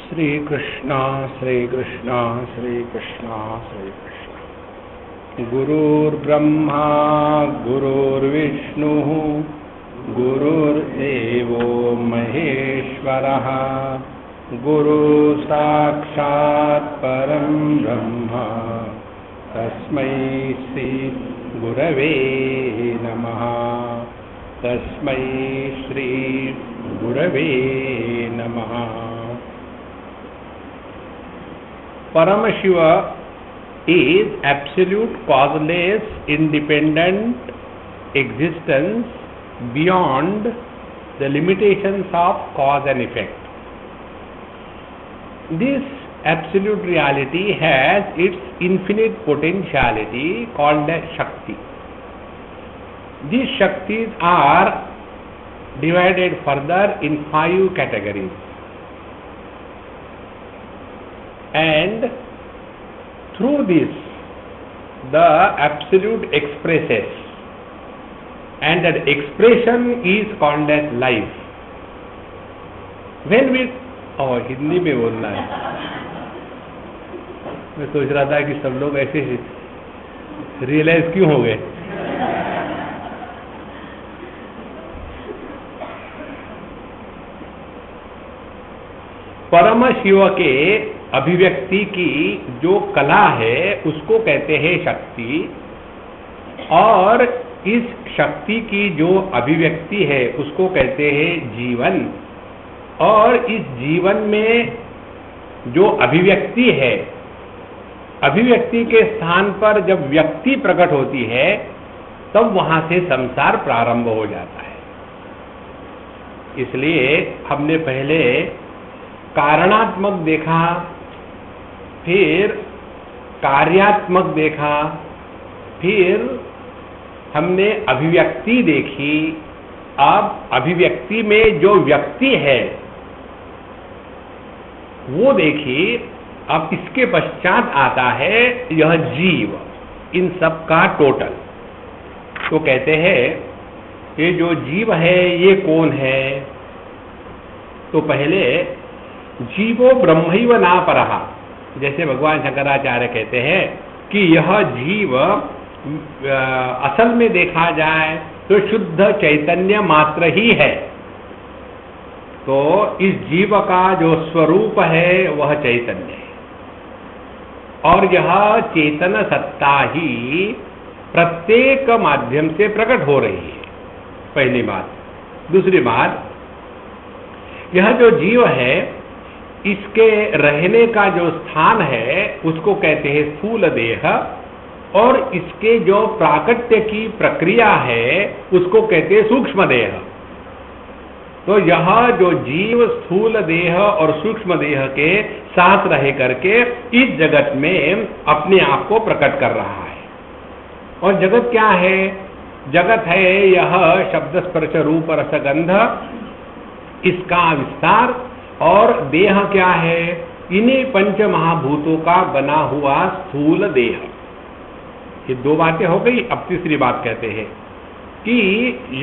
श्री कृष्णा श्री कृष्णा श्री कृष्णा श्री कृष्णा। गुरुर्ब्रह्मा गुरुर्विष्णु गुरुर्देवो महेश्वरः गुरु साक्षात् परं ब्रह्म तस्मै श्री गुरवे नमः। तस्मै श्री गुरवे नमः। Paramashiva is absolute causeless independent existence beyond the limitations of cause and effect. This absolute reality has its infinite potentiality called as Shakti. These Shaktis are divided further in 5 categories. And through this the absolute expresses, and that expression is called as life. When we Hindi में बोलना है। मैं सोच रहा था कि सब लोग ऐसे रियलाइज क्यों हो गए। परम शिव के अभिव्यक्ति की जो कला है उसको कहते हैं शक्ति, और इस शक्ति की जो अभिव्यक्ति है उसको कहते हैं जीवन। और इस जीवन में जो अभिव्यक्ति है, अभिव्यक्ति के स्थान पर जब व्यक्ति प्रकट होती है तब वहां से संसार प्रारंभ हो जाता है। इसलिए हमने पहले कारणात्मक देखा, फिर कार्यात्मक देखा, फिर हमने अभिव्यक्ति देखी। अब अभिव्यक्ति में जो व्यक्ति है वो देखी। अब इसके पश्चात आता है यह जीव, इन सब का टोटल। तो कहते हैं ये जो जीव है ये कौन है। तो पहले जीवो ब्रह्मैव नापरः, जैसे भगवान शंकराचार्य कहते हैं कि यह जीव असल में देखा जाए तो शुद्ध चैतन्य मात्र ही है। तो इस जीव का जो स्वरूप है वह चैतन्य है, और यह चेतन सत्ता ही प्रत्येक माध्यम से प्रकट हो रही है, पहली बात। दूसरी बात, यह जो जीव है इसके रहने का जो स्थान है उसको कहते हैं स्थूल देह, और इसके जो प्राकट्य की प्रक्रिया है उसको कहते हैं सूक्ष्म देह। तो यह जो जीव स्थूल देह और सूक्ष्म देह के साथ रह करके इस जगत में अपने आप को प्रकट कर रहा है। और जगत क्या है? जगत है यह शब्द स्पर्श रूप रस गंध, इसका विस्तार। और देह क्या है? इन्हीं पंच महाभूतों का बना हुआ स्थूल देह। ये 2 बातें हो गई। अब तीसरी बात कहते हैं कि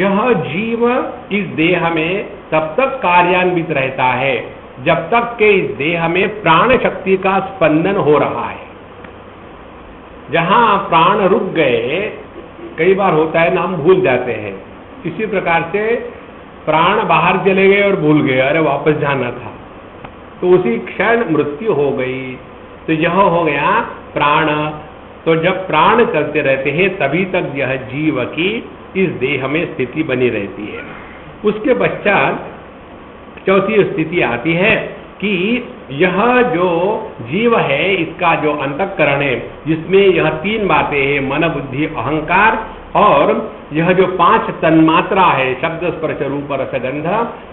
यह जीव इस देह में तब तक कार्यान्वित रहता है जब तक के इस देह में प्राण शक्ति का स्पंदन हो रहा है। जहां प्राण रुक गए, कई बार होता है ना, हम भूल जाते हैं। इसी प्रकार से प्राण बाहर चले गए और भूल गए, अरे वापस जाना था, तो उसी क्षण मृत्यु हो गई। तो यह हो गया प्राण। तो जब प्राण चलते रहते हैं तभी तक यह जीव की इस देह में स्थिति बनी रहती है। उसके पश्चात चौथी स्थिति आती है कि यह जो जीव है इसका जो अंतःकरण है जिसमें यह 3 बातें हैं, मन बुद्धि अहंकार, और यह जो 5 तन्मात्रा है शब्द स्पर्श रूप रस गंध,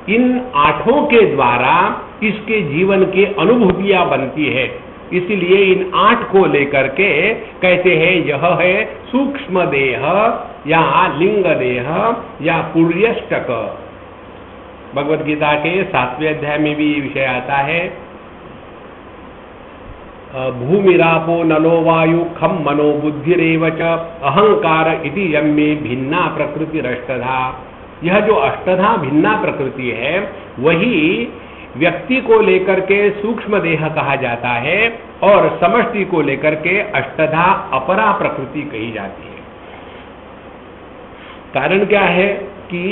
इन 8 के द्वारा इसके जीवन की अनुभूतियां बनती है। इसलिए इन 8 को लेकर के कहते हैं यह है सूक्ष्म देह या लिंग देह या पुर्यष्टक। भगवद गीता के 7वें अध्याय में भी ये विषय आता है। भूमिरापो नलो वायु खम मनो बुद्धिरेव च अहंकार इति यम्मे भिन्ना प्रकृति रष्टधा। यह जो अष्टधा भिन्ना प्रकृति है वही व्यक्ति को लेकर के सूक्ष्म देह कहा जाता है और समष्टि को लेकर के अष्टधा अपरा प्रकृति कही जाती है। कारण क्या है कि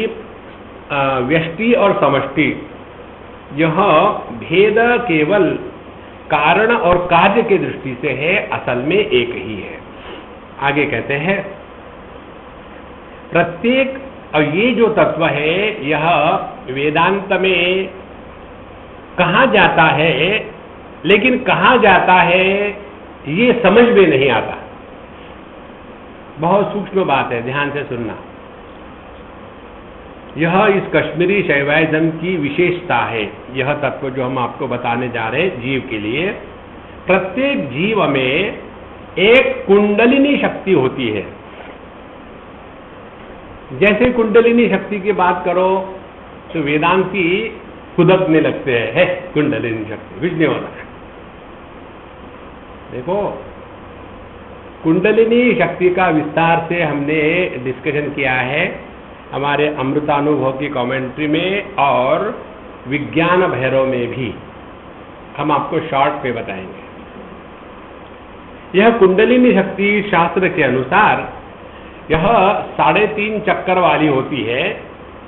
व्यष्टि और समष्टि यह भेद केवल कारण और कार्य के दृष्टि से है, असल में एक ही है। आगे कहते हैं प्रत्येक, और ये जो तत्व है यह वेदांत में कहा जाता है, लेकिन कहा जाता है ये समझ में नहीं आता। बहुत सूक्ष्म बात है, ध्यान से सुनना। यह इस कश्मीरी शैवाइज्म की विशेषता है। यह तत्व जो हम आपको बताने जा रहे हैं जीव के लिए, प्रत्येक जीव में एक कुंडलिनी शक्ति होती है। जैसे कुंडलिनी शक्ति की बात करो तो वेदांती खुदकने लगते हैं, है कुंडलिनी शक्ति कुछ नहीं होता। देखो, कुंडलिनी शक्ति का विस्तार से हमने डिस्कशन किया है हमारे अमृतानुभव की कमेंट्री में और विज्ञान भैरव में भी, हम आपको शॉर्ट पे बताएंगे। यह कुंडलिनी शक्ति शास्त्र के अनुसार यह 3.5 चक्कर वाली होती है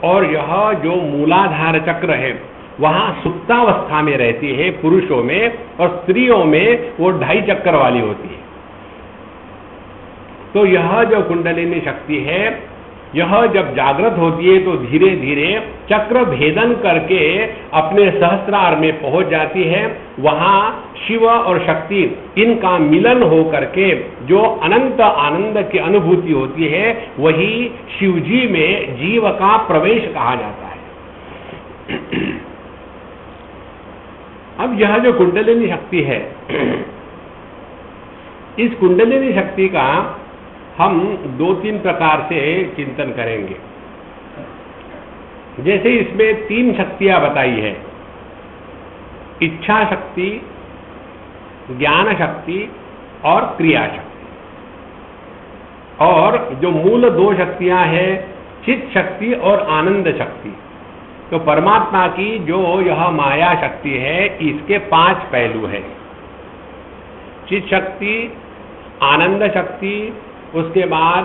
और यह जो मूलाधार चक्र है वहां सुप्तावस्था में रहती है पुरुषों में, और स्त्रियों में वो 2.5 चक्कर वाली होती है। तो यह जो कुंडलिनी शक्ति है यह जब जागृत होती है तो धीरे धीरे चक्र भेदन करके अपने सहस्रार में पहुंच जाती है। वहां शिव और शक्ति इनका मिलन हो करके जो अनंत आनंद की अनुभूति होती है वही शिवजी में जीव का प्रवेश कहा जाता है। अब यह जो कुंडलिनी शक्ति है, इस कुंडलिनी शक्ति का हम 2-3 प्रकार से चिंतन करेंगे। जैसे इसमें 3 शक्तियां बताई है, इच्छा शक्ति, ज्ञान शक्ति और क्रिया शक्ति। और जो मूल 2 शक्तियां हैं चित शक्ति और आनंद शक्ति। तो परमात्मा की जो यह माया शक्ति है इसके 5 पहलू हैं, चित शक्ति, आनंद शक्ति, उसके बाद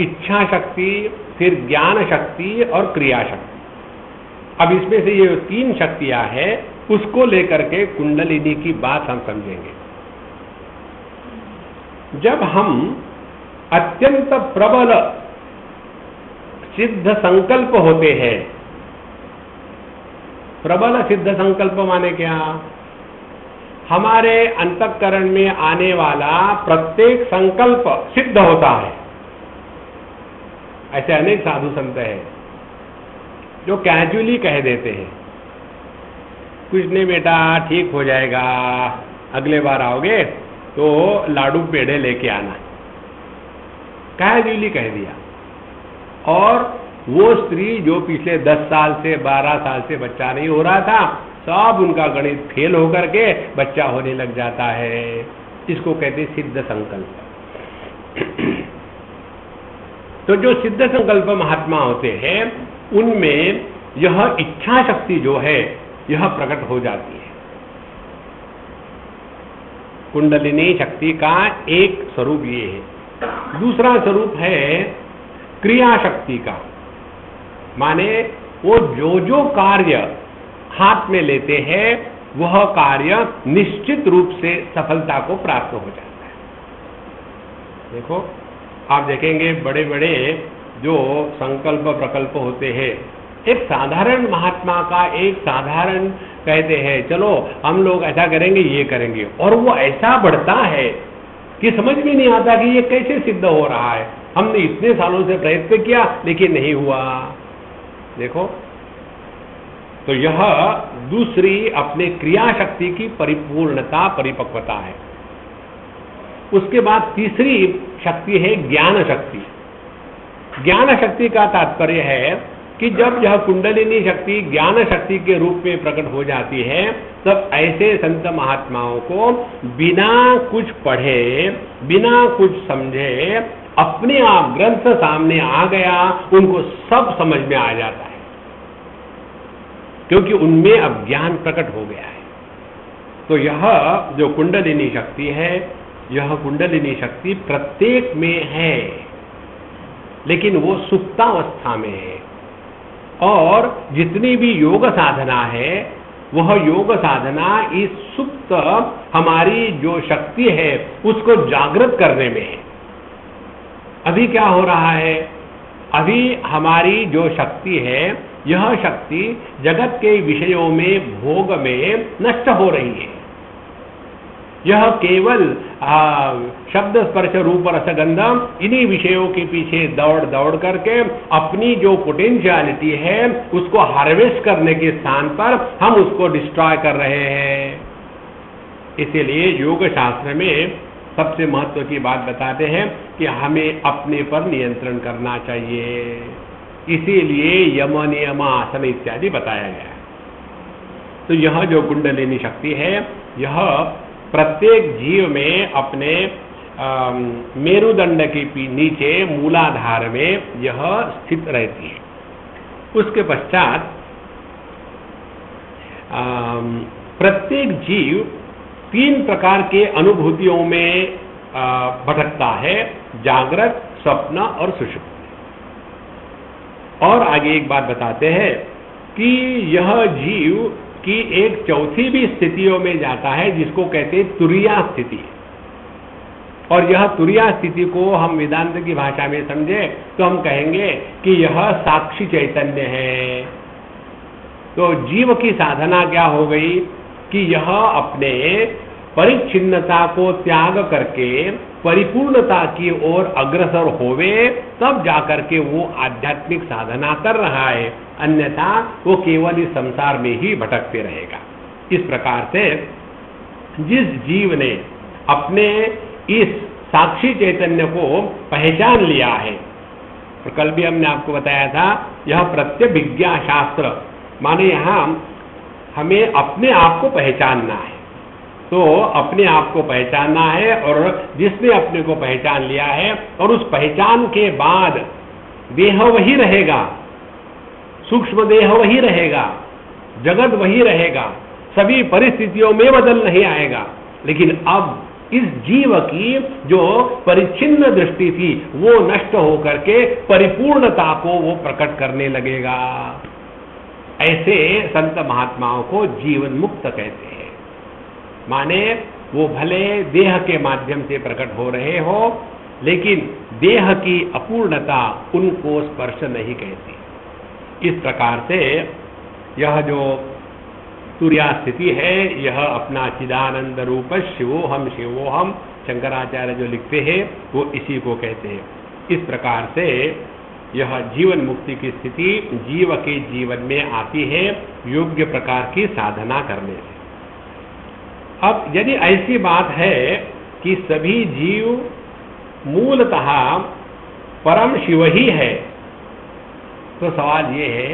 इच्छा शक्ति, फिर ज्ञान शक्ति और क्रिया शक्ति। अब इसमें से ये 3 शक्तियां हैं, उसको लेकर के कुंडलिनी की बात हम समझेंगे। जब हम अत्यंत प्रबल सिद्ध संकल्प होते हैं, प्रबल सिद्ध संकल्प माने क्या? हमारे अंतःकरण में आने वाला प्रत्येक संकल्प सिद्ध होता है। ऐसे अनेक साधु संत हैं जो कैजुअली कह देते हैं कुछ नहीं बेटा ठीक हो जाएगा, अगले बार आओगे तो लाडू पेड़े लेके आना, कैजुअली कह दिया। और वो स्त्री जो पिछले 10 साल से 12 साल से बच्चा नहीं हो रहा था, सब उनका गणित फेल होकर के बच्चा होने लग जाता है। इसको कहते हैं सिद्ध संकल्प। तो जो सिद्ध संकल्प महात्मा होते हैं उनमें यह इच्छा शक्ति जो है यह प्रकट हो जाती है। कुंडलिनी शक्ति का एक स्वरूप ये है। दूसरा स्वरूप है क्रिया शक्ति का, माने वो जो कार्य हाथ में लेते हैं वह कार्य निश्चित रूप से सफलता को प्राप्त हो जाता है। देखो, आप देखेंगे बड़े बड़े जो संकल्प प्रकल्प होते हैं, एक साधारण महात्मा का एक साधारण कहते हैं चलो हम लोग ऐसा करेंगे ये करेंगे, और वो ऐसा बढ़ता है कि समझ में नहीं आता कि ये कैसे सिद्ध हो रहा है। हमने इतने सालों से प्रयत्न किया लेकिन नहीं हुआ। देखो, तो यह दूसरी अपने क्रिया शक्ति की परिपूर्णता, परिपक्वता है। उसके बाद तीसरी शक्ति है ज्ञान शक्ति। ज्ञान शक्ति का तात्पर्य है कि जब यह कुंडलिनी शक्ति ज्ञान शक्ति के रूप में प्रकट हो जाती है तब ऐसे संत महात्माओं को बिना कुछ पढ़े, बिना कुछ समझे, अपने आप ग्रंथ सामने आ गया, उनको सब समझ में आ जाता है। क्योंकि उनमें अज्ञान प्रकट हो गया है। तो यह जो कुंडलिनी शक्ति है, यह कुंडलिनी शक्ति प्रत्येक में है, लेकिन वो सुप्तावस्था में है। और जितनी भी योग साधना है, वह योग साधना इस सुप्त हमारी जो शक्ति है उसको जागृत करने में है। अभी क्या हो रहा है? अभी हमारी जो शक्ति है, यह शक्ति जगत के विषयों में, भोग में नष्ट हो रही है। यह केवल शब्द स्पर्श रूप रसगंधम इन्हीं विषयों के पीछे दौड़ दौड़ करके अपनी जो पोटेंशियलिटी है उसको हार्वेस्ट करने के स्थान पर हम उसको डिस्ट्रॉय कर रहे हैं। इसीलिए योग शास्त्र में सबसे महत्व की बात बताते हैं कि हमें अपने पर नियंत्रण करना चाहिए। इसीलिए यम नियम आसन इत्यादि बताया गया है। तो यह जो कुंडलिनी शक्ति है, यह प्रत्येक जीव में अपने मेरुदंड के नीचे मूलाधार में यह स्थित रहती है। उसके पश्चात प्रत्येक जीव 3 प्रकार के अनुभूतियों में भटकता है, जागृत, स्वप्न और सुषुप्ति। और आगे एक बात बताते हैं कि यह जीव की एक चौथी भी स्थितियों में जाता है, जिसको कहते हैं तुरीया स्थिति। और यह तुरीया स्थिति को हम वेदांत की भाषा में समझे तो हम कहेंगे कि यह साक्षी चैतन्य है। तो जीव की साधना क्या हो गई कि यह अपने परिच्छिन्नता को त्याग करके परिपूर्णता की ओर अग्रसर होवे, तब जाकर के वो आध्यात्मिक साधना कर रहा है, अन्यथा वो केवल इस संसार में ही भटकते रहेगा। इस प्रकार से जिस जीव ने अपने इस साक्षी चैतन्य को पहचान लिया है, और कल भी हमने आपको बताया था, यह प्रत्यभिज्ञा शास्त्र माने यहाँ हमें अपने आप को पहचानना है। तो अपने आप को पहचानना है, और जिसने अपने को पहचान लिया है और उस पहचान के बाद देह वही रहेगा, सूक्ष्म देह वही रहेगा, जगत वही रहेगा, सभी परिस्थितियों में बदल नहीं आएगा। लेकिन अब इस जीव की जो परिच्छिन्न दृष्टि थी वो नष्ट होकर के परिपूर्णता को वो प्रकट करने लगेगा। ऐसे संत महात्माओं को जीवन मुक्त कहते हैं। माने वो भले देह के माध्यम से प्रकट हो रहे हो, लेकिन देह की अपूर्णता उनको स्पर्श नहीं कहती। इस प्रकार से यह जो तुरीया स्थिति है, यह अपना चिदानंद रूप शिवोहम शिवोहम शंकराचार्य जो लिखते हैं वो इसी को कहते हैं। इस प्रकार से यह जीवन मुक्ति की स्थिति जीव के जीवन में आती है योग्य प्रकार की साधना करने से। अब यदि ऐसी बात है कि सभी जीव मूलतः परम शिव ही है, तो सवाल ये है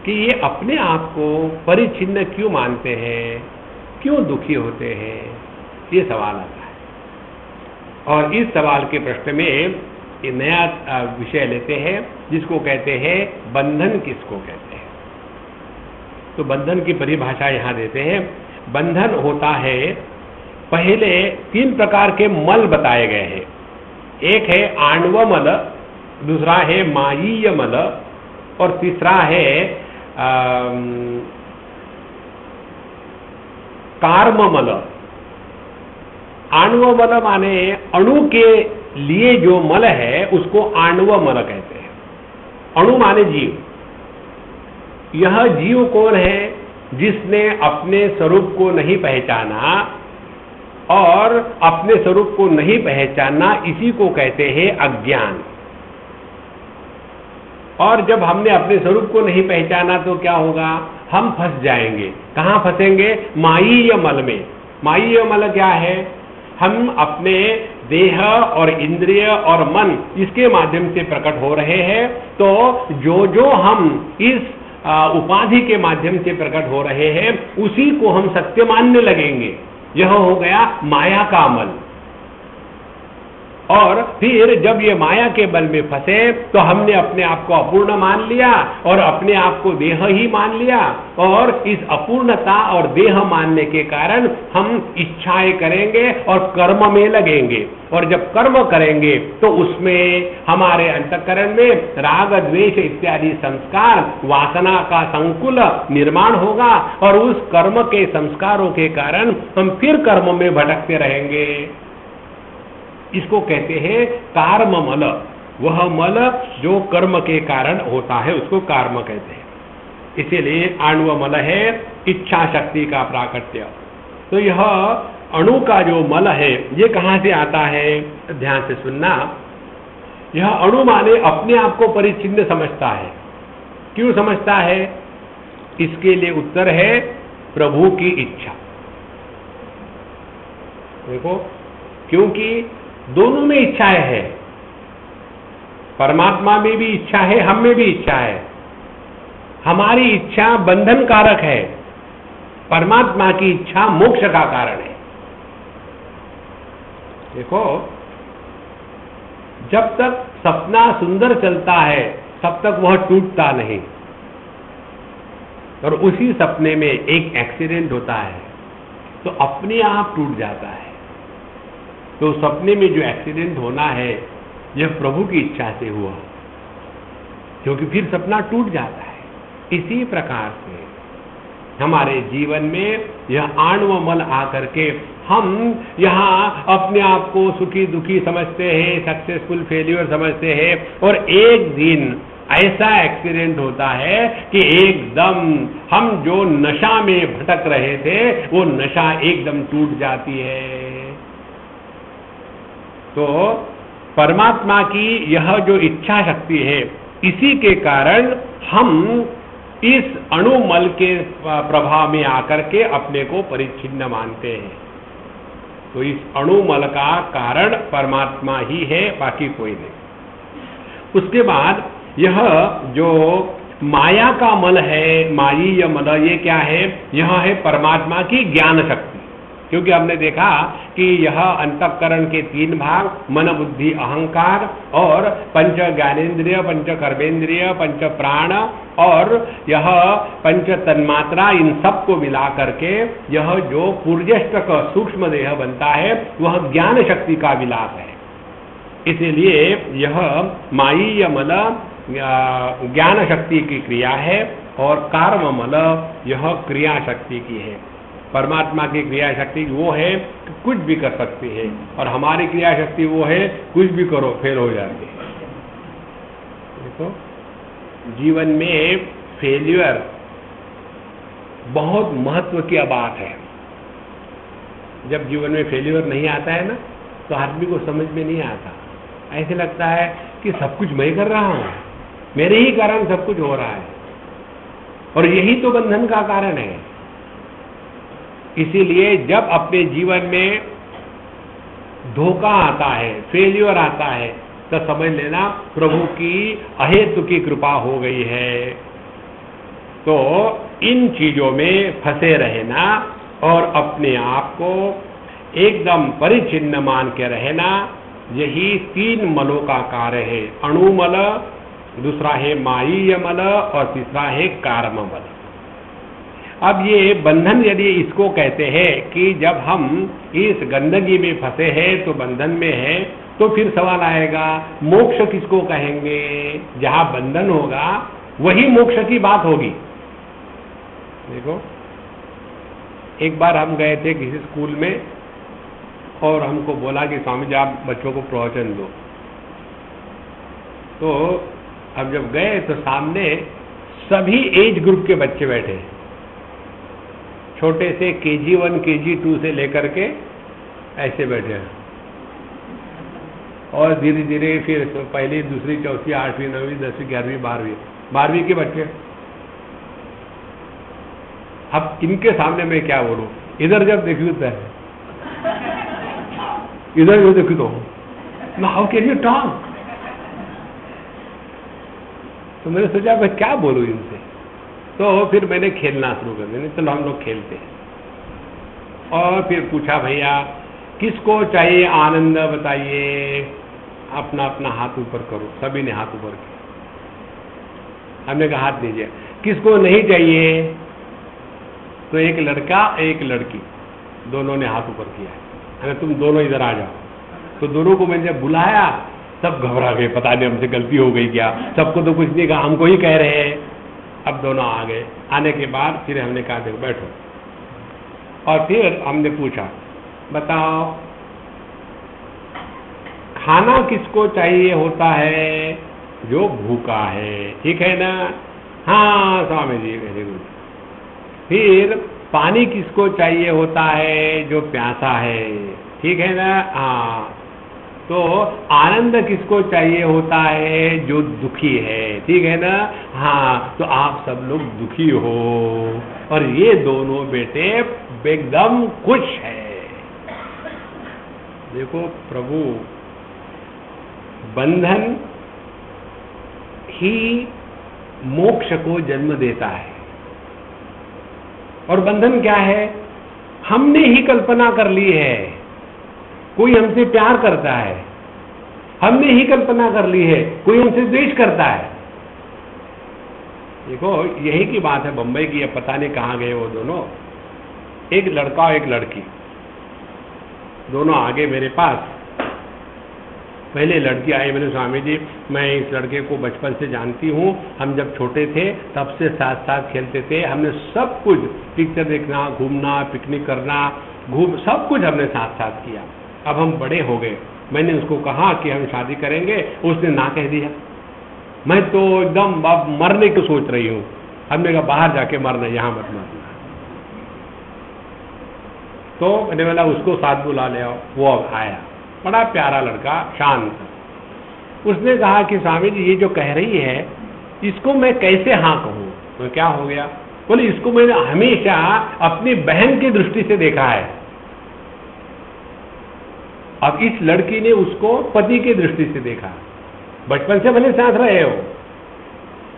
कि ये अपने आप को परिच्छिन्न क्यों मानते हैं, क्यों दुखी होते हैं, ये सवाल आता है। और इस सवाल के प्रश्न में ये नया विषय लेते हैं जिसको कहते हैं बंधन किसको कहते हैं। तो बंधन की परिभाषा यहाँ देते हैं। बंधन होता है, पहले 3 प्रकार के मल बताए गए हैं। एक है आणव मल, दूसरा है मायीय मल, और तीसरा है कार्म मल। आणव मल माने अणु के लिए जो मल है उसको आणव मल कहते हैं। अणु माने जीव। यह जीव कौन है? जिसने अपने स्वरूप को नहीं पहचाना, और अपने स्वरूप को नहीं पहचानना इसी को कहते हैं अज्ञान। और जब हमने अपने स्वरूप को नहीं पहचाना तो क्या होगा? हम फंस जाएंगे। कहाँ फंसेंगे? मायीय मल में। मायीय मल क्या है? हम अपने देह और इंद्रिय और मन इसके माध्यम से प्रकट हो रहे हैं। तो जो जो हम इस उपाधि के माध्यम से प्रकट हो रहे हैं उसी को हम सत्य मानने लगेंगे। यह हो गया माया का मल। और फिर जब ये माया के बल में फंसे तो हमने अपने आप को अपूर्ण मान लिया और अपने आप को देह ही मान लिया, और इस अपूर्णता और देह मानने के कारण हम इच्छाएं करेंगे और कर्म में लगेंगे, और जब कर्म करेंगे तो उसमें हमारे अंतःकरण में राग द्वेष इत्यादि संस्कार वासना का संकुल निर्माण होगा, और उस कर्म के संस्कारों के कारण हम फिर कर्म में भटकते रहेंगे। इसको कहते हैं कार्म मल। वह मल जो कर्म के कारण होता है उसको कर्म कहते हैं। इसीलिए आणव मल है इच्छा शक्ति का प्राकट्य। तो यह अणु का जो मल है ये कहां से आता है? ध्यान से सुनना। यह अणु माने अपने आप को परिच्छिन्न समझता है। क्यों समझता है? इसके लिए उत्तर है प्रभु की इच्छा। देखो, क्योंकि दोनों में इच्छाएं है, परमात्मा में भी इच्छा है, हम में भी इच्छा है। हमारी इच्छा बंधन कारक है, परमात्मा की इच्छा मोक्ष का कारण है। देखो, जब तक सपना सुंदर चलता है तब तक वह टूटता नहीं, और उसी सपने में एक एक्सीडेंट होता है तो अपने आप टूट जाता है। तो सपने में जो एक्सीडेंट होना है यह प्रभु की इच्छा से हुआ, क्योंकि फिर सपना टूट जाता है। इसी प्रकार से हमारे जीवन में यह आणव मल आकर के हम यहाँ अपने आप को सुखी दुखी समझते हैं, सक्सेसफुल फेल्यूर समझते हैं, और एक दिन ऐसा एक्सीडेंट होता है कि एकदम हम जो नशा में भटक रहे थे वो नशा एकदम टूट जाती है। तो परमात्मा की यह जो इच्छा शक्ति है, इसी के कारण हम इस अणुमल के प्रभाव में आकर के अपने को परिच्छिन्न मानते हैं। तो इस अणुमल का कारण परमात्मा ही है, बाकी कोई नहीं। उसके बाद यह जो माया का मल है, मायीय मल, ये क्या है? यह है परमात्मा की ज्ञान शक्ति। क्योंकि हमने देखा कि यह अंतःकरण के तीन भाग, मन बुद्धि अहंकार और पंच ज्ञानेन्द्रिय, पंच कर्मेंद्रिय, पंच प्राण और यह पंच तन्मात्रा, इन सब को मिला करके यह जो पूर्यष्टक सूक्ष्म देह बनता है वह ज्ञान शक्ति का विलास है। इसीलिए यह मायीय मल ज्ञान शक्ति की क्रिया है और कर्म मल यह क्रिया शक्ति की है। परमात्मा की क्रिया शक्ति वो है कि कुछ भी कर सकती है, और हमारी क्रिया शक्ति वो है कुछ भी करो फेल हो जाती है। देखो, जीवन में फेल्यूर बहुत महत्व की बात है। जब जीवन में फेल्यूर नहीं आता है ना तो आदमी को समझ में नहीं आता। ऐसे लगता है कि सब कुछ मैं कर रहा हूं, मेरे ही कारण सब कुछ हो रहा है, और यही तो बंधन का कारण है। इसीलिए जब अपने जीवन में धोखा आता है, फेल्यूर आता है, तो समझ लेना प्रभु की अहेतु की कृपा हो गई है। तो इन चीजों में फंसे रहना और अपने आप को एकदम परिच्छिन्न मान के रहना, यही तीन मलों का कार्य है। अणुमल, दूसरा है मायीय मल और तीसरा है कर्म मल। अब ये बंधन यदि इसको कहते हैं कि जब हम इस गंदगी में फंसे हैं तो बंधन में है, तो फिर सवाल आएगा मोक्ष किसको कहेंगे? जहां बंधन होगा वही मोक्ष की बात होगी। देखो, एक बार हम गए थे किसी स्कूल में और हमको बोला कि स्वामी जी आप बच्चों को प्रवचन दो। तो अब जब गए तो सामने सभी एज ग्रुप के बच्चे बैठे, छोटे से KG1 KG2 से लेकर के ऐसे बैठे हैं, और धीरे धीरे फिर पहली दूसरी चौथी आठवीं नौवीं 10वीं 11वीं 12वीं के बच्चे। अब इनके सामने मैं क्या बोलूं? इधर जब देखी तो इधर जो देखी तो हाउ कैन यू टॉक? तो मैंने सोचा मैं क्या बोलूं इनसे। तो फिर मैंने खेलना शुरू कर दिया। चलो हम लोग खेलते हैं। और फिर पूछा भैया किसको चाहिए आनंद बताइए। अपना अपना हाथ ऊपर करो। सभी ने हाथ ऊपर किया। हमने कहा हाथ दीजिए। किसको नहीं चाहिए? तो एक लड़का एक लड़की, दोनों ने हाथ ऊपर किया। अरे तुम दोनों इधर आ जाओ। तो दोनों को मैंने जब बुलाया सब घबरा गए, पता नहीं हमसे गलती हो गई क्या, सबको तो कुछ नहीं कहा, हमको ही कह रहे हैं। अब दोनों आ गए। आने के बाद फिर हमने कहा देखो बैठो, और फिर हमने पूछा बताओ खाना किसको चाहिए होता है? जो भूखा है, ठीक है ना? हाँ स्वामी जी, वेरी गुड। फिर पानी किसको चाहिए होता है? जो प्यासा है, ठीक है ना? हाँ। तो आनंद किसको चाहिए होता है? जो दुखी है, ठीक है ना? हाँ। तो आप सब लोग दुखी हो और ये दोनों बेटे एकदम खुश है। देखो प्रभु, बंधन ही मोक्ष को जन्म देता है। और बंधन क्या है? हमने ही कल्पना कर ली है। कोई हमसे प्यार करता है, हमने ही कल्पना कर ली है। कोई हमसे द्वेष करता है। देखो यही की बात है बंबई की। अब पता नहीं कहाँ गए वो दोनों। एक लड़का और एक लड़की, दोनों आ गए मेरे पास। पहले लड़की आई, मैंने स्वामी जी मैं इस लड़के को बचपन से जानती हूँ, हम जब छोटे थे तब से साथ साथ खेलते थे, हमने सब कुछ पिक्चर देखना, घूमना, पिकनिक करना, सब कुछ हमने साथ साथ किया। अब हम बड़े हो गए। मैंने उसको कहा कि हम शादी करेंगे, उसने ना कह दिया। मैं तो एकदम अब मरने को सोच रही हूँ। हमने कहा बाहर जाके मरना, यहाँ मत मरना। तो मैंने बोला उसको साथ बुला ले आओ। वो अब आया, बड़ा प्यारा लड़का, शांत। उसने कहा कि स्वामी जी ये जो कह रही है इसको मैं कैसे हाँ कहूँ? तो क्या हो गया? बोले इसको मैंने हमेशा अपनी बहन की दृष्टि से देखा है। अब इस लड़की ने उसको पति की दृष्टि से देखा। बचपन से भले साथ रहे हो,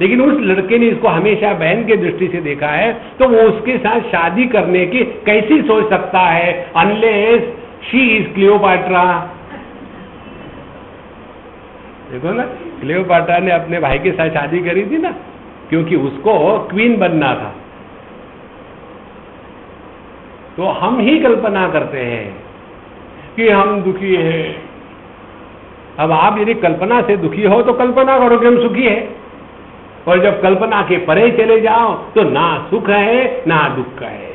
लेकिन उस लड़के ने इसको हमेशा बहन की दृष्टि से देखा है। तो वो उसके साथ शादी करने की कैसी सोच सकता है? Unless she is Cleopatra. देखो ना, क्लियोपाट्रा ने अपने भाई के साथ शादी करी थी ना, क्योंकि उसको क्वीन बनना था। तो हम ही कल्पना करते हैं कि हम दुखी हैं। अब आप यदि कल्पना से दुखी हो तो कल्पना करो कि हम सुखी हैं, और जब कल्पना के परे चले जाओ तो ना सुख है ना दुख है।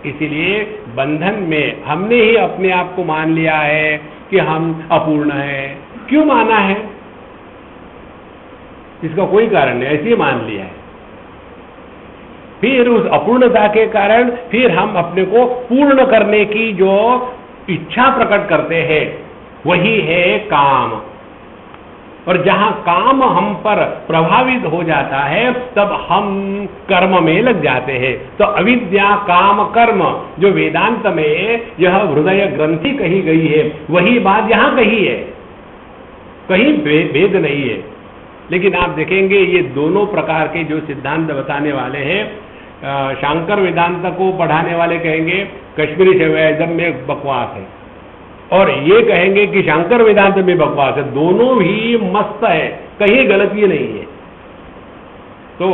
इसीलिए बंधन में हमने ही अपने आप को मान लिया है कि हम अपूर्ण है। क्यों माना है? इसका कोई कारण नहीं, ऐसे ही मान लिया है। फिर उस अपूर्णता के कारण फिर हम अपने को पूर्ण करने की जो इच्छा प्रकट करते हैं वही है काम। और जहां काम हम पर प्रभावित हो जाता है तब हम कर्म में लग जाते हैं। तो अविद्या काम कर्म जो वेदांत में यह हृदय ग्रंथि कही गई है वही बात यहां कही है, कहीं भेद नहीं है। लेकिन आप देखेंगे ये दोनों प्रकार के जो सिद्धांत बताने वाले हैं, शांकर वेदांत को पढ़ाने वाले कहेंगे कश्मीरी शैवाइज्म में बकवास है, और ये कहेंगे कि शंकर वेदांत में बकवास है। दोनों ही मस्त है, कहीं गलती नहीं है। तो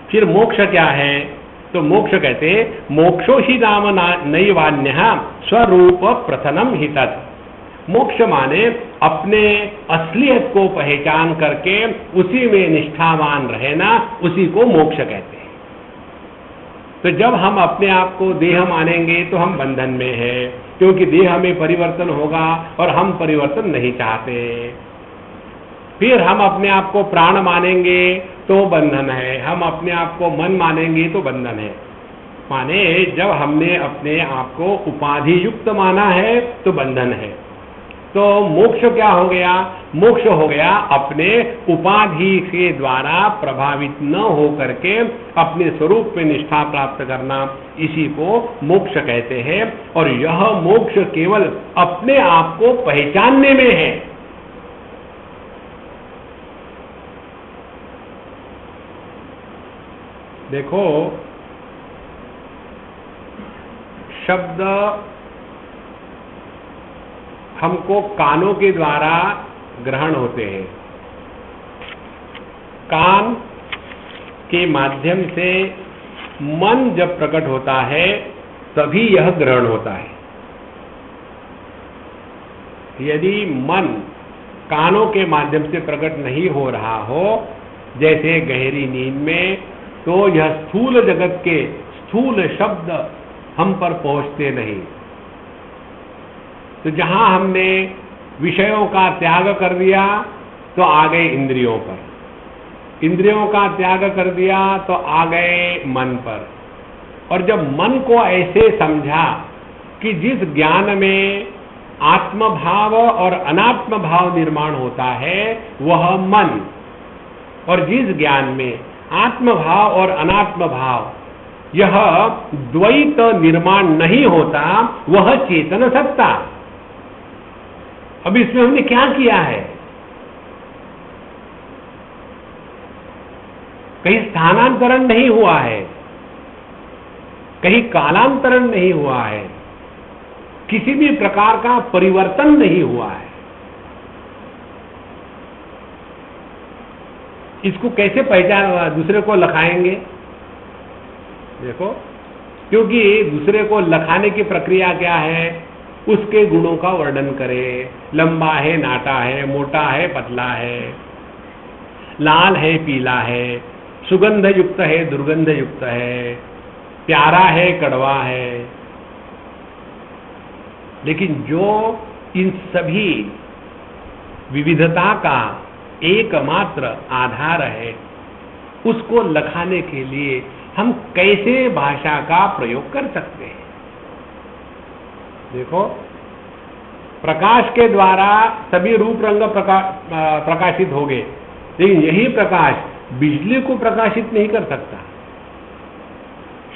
फिर मोक्ष क्या है? तो मोक्ष कहते मोक्षो ही नाम नैवान्य स्वरूप प्रथनम ही तत्। मोक्ष माने अपने असलियत को पहचान करके उसी में निष्ठावान रहना, उसी को मोक्ष कहते हैं। तो जब हम अपने आप को देह मानेंगे तो हम बंधन में है, क्योंकि देह में परिवर्तन होगा और हम परिवर्तन नहीं चाहते। फिर हम अपने आप को प्राण मानेंगे तो बंधन है, हम अपने आप को मन मानेंगे तो बंधन है। माने जब हमने अपने आप को उपाधि युक्त माना है तो बंधन है। तो मोक्ष क्या हो गया? मोक्ष हो गया अपने उपाधि के द्वारा प्रभावित न हो करके अपने स्वरूप में निष्ठा प्राप्त करना, इसी को मोक्ष कहते हैं। और यह मोक्ष केवल अपने आप को पहचानने में है। देखो शब्द हमको कानों के द्वारा ग्रहण होते हैं। कान के माध्यम से मन जब प्रकट होता है तभी यह ग्रहण होता है। यदि मन कानों के माध्यम से प्रकट नहीं हो रहा हो, जैसे गहरी नींद में, तो यह स्थूल जगत के स्थूल शब्द हम पर पहुंचते नहीं। तो जहां हमने विषयों का त्याग कर दिया तो आ गए इंद्रियों पर, इंद्रियों का त्याग कर दिया तो आ गए मन पर। और जब मन को ऐसे समझा कि जिस ज्ञान में आत्म भाव और अनात्म भाव निर्माण होता है वह मन, और जिस ज्ञान में आत्म भाव और अनात्म भाव यह द्वैत निर्माण नहीं होता वह चेतन सत्ता। अब इसमें हमने क्या किया है? कहीं स्थानांतरण नहीं हुआ है, कहीं कालांतरण नहीं हुआ है, किसी भी प्रकार का परिवर्तन नहीं हुआ है। इसको कैसे पहचान दूसरे को लखाएंगे? देखो, क्योंकि दूसरे को लखाने की प्रक्रिया क्या है? उसके गुणों का वर्णन करे। लंबा है, नाटा है, मोटा है, पतला है, लाल है, पीला है, सुगंध युक्त है, दुर्गंध युक्त है, प्यारा है, कड़वा है। लेकिन जो इन सभी विविधता का एकमात्र आधार है, उसको लखाने के लिए हम कैसे भाषा का प्रयोग कर सकते हैं? देखो, प्रकाश के द्वारा सभी रूप रंग प्रकाशित हो गए, लेकिन यही प्रकाश बिजली को प्रकाशित नहीं कर सकता।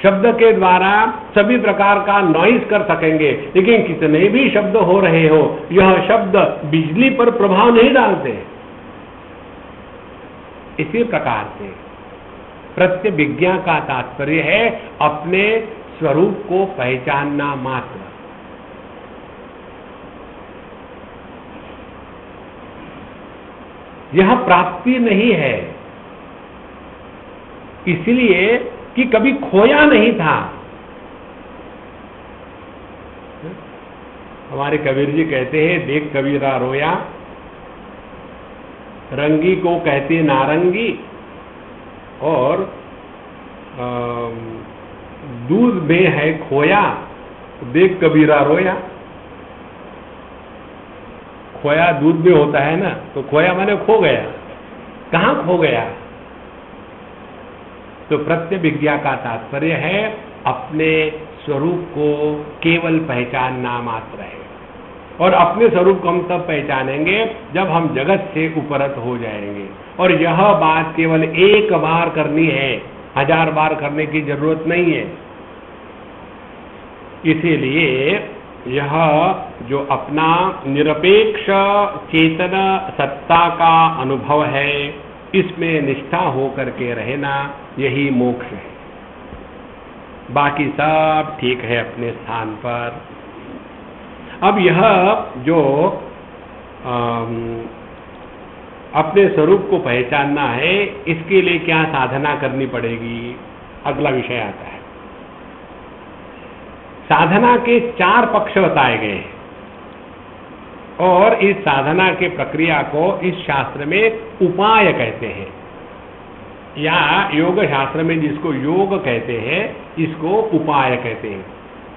शब्द के द्वारा सभी प्रकार का नॉइज कर सकेंगे, लेकिन कितने भी शब्द हो रहे हो, यह शब्द बिजली पर प्रभाव नहीं डालते। इसी प्रकार से प्रत्यभिज्ञा का तात्पर्य है अपने स्वरूप को पहचानना मात्र। यह प्राप्ति नहीं है, इसलिए कि कभी खोया नहीं था। हमारे कबीर जी कहते हैं, देख कबीरा रोया, रंगी को कहते नारंगी, और दूध में है खोया, देख कबीरा रोया। खोया दूध में होता है ना, तो खोया माने खो गया। कहाँ खो गया? तो प्रत्यभिज्ञा का तात्पर्य है अपने स्वरूप को केवल पहचानना मात्र है। और अपने स्वरूप को हम तब पहचानेंगे जब हम जगत से उपरत हो जाएंगे। और यह बात केवल एक बार करनी है, 1000 बार करने की जरूरत नहीं है। इसीलिए यह जो अपना निरपेक्ष चेतन सत्ता का अनुभव है, इसमें निष्ठा होकर के रहना, यही मोक्ष है। बाकी सब ठीक है अपने स्थान पर। अब यह जो अपने स्वरूप को पहचानना है, इसके लिए क्या साधना करनी पड़ेगी, अगला विषय आता है। साधना के 4 पक्ष बताए गए हैं, और इस साधना के प्रक्रिया को इस शास्त्र में उपाय कहते हैं, या योग शास्त्र में जिसको योग कहते हैं, इसको उपाय कहते हैं।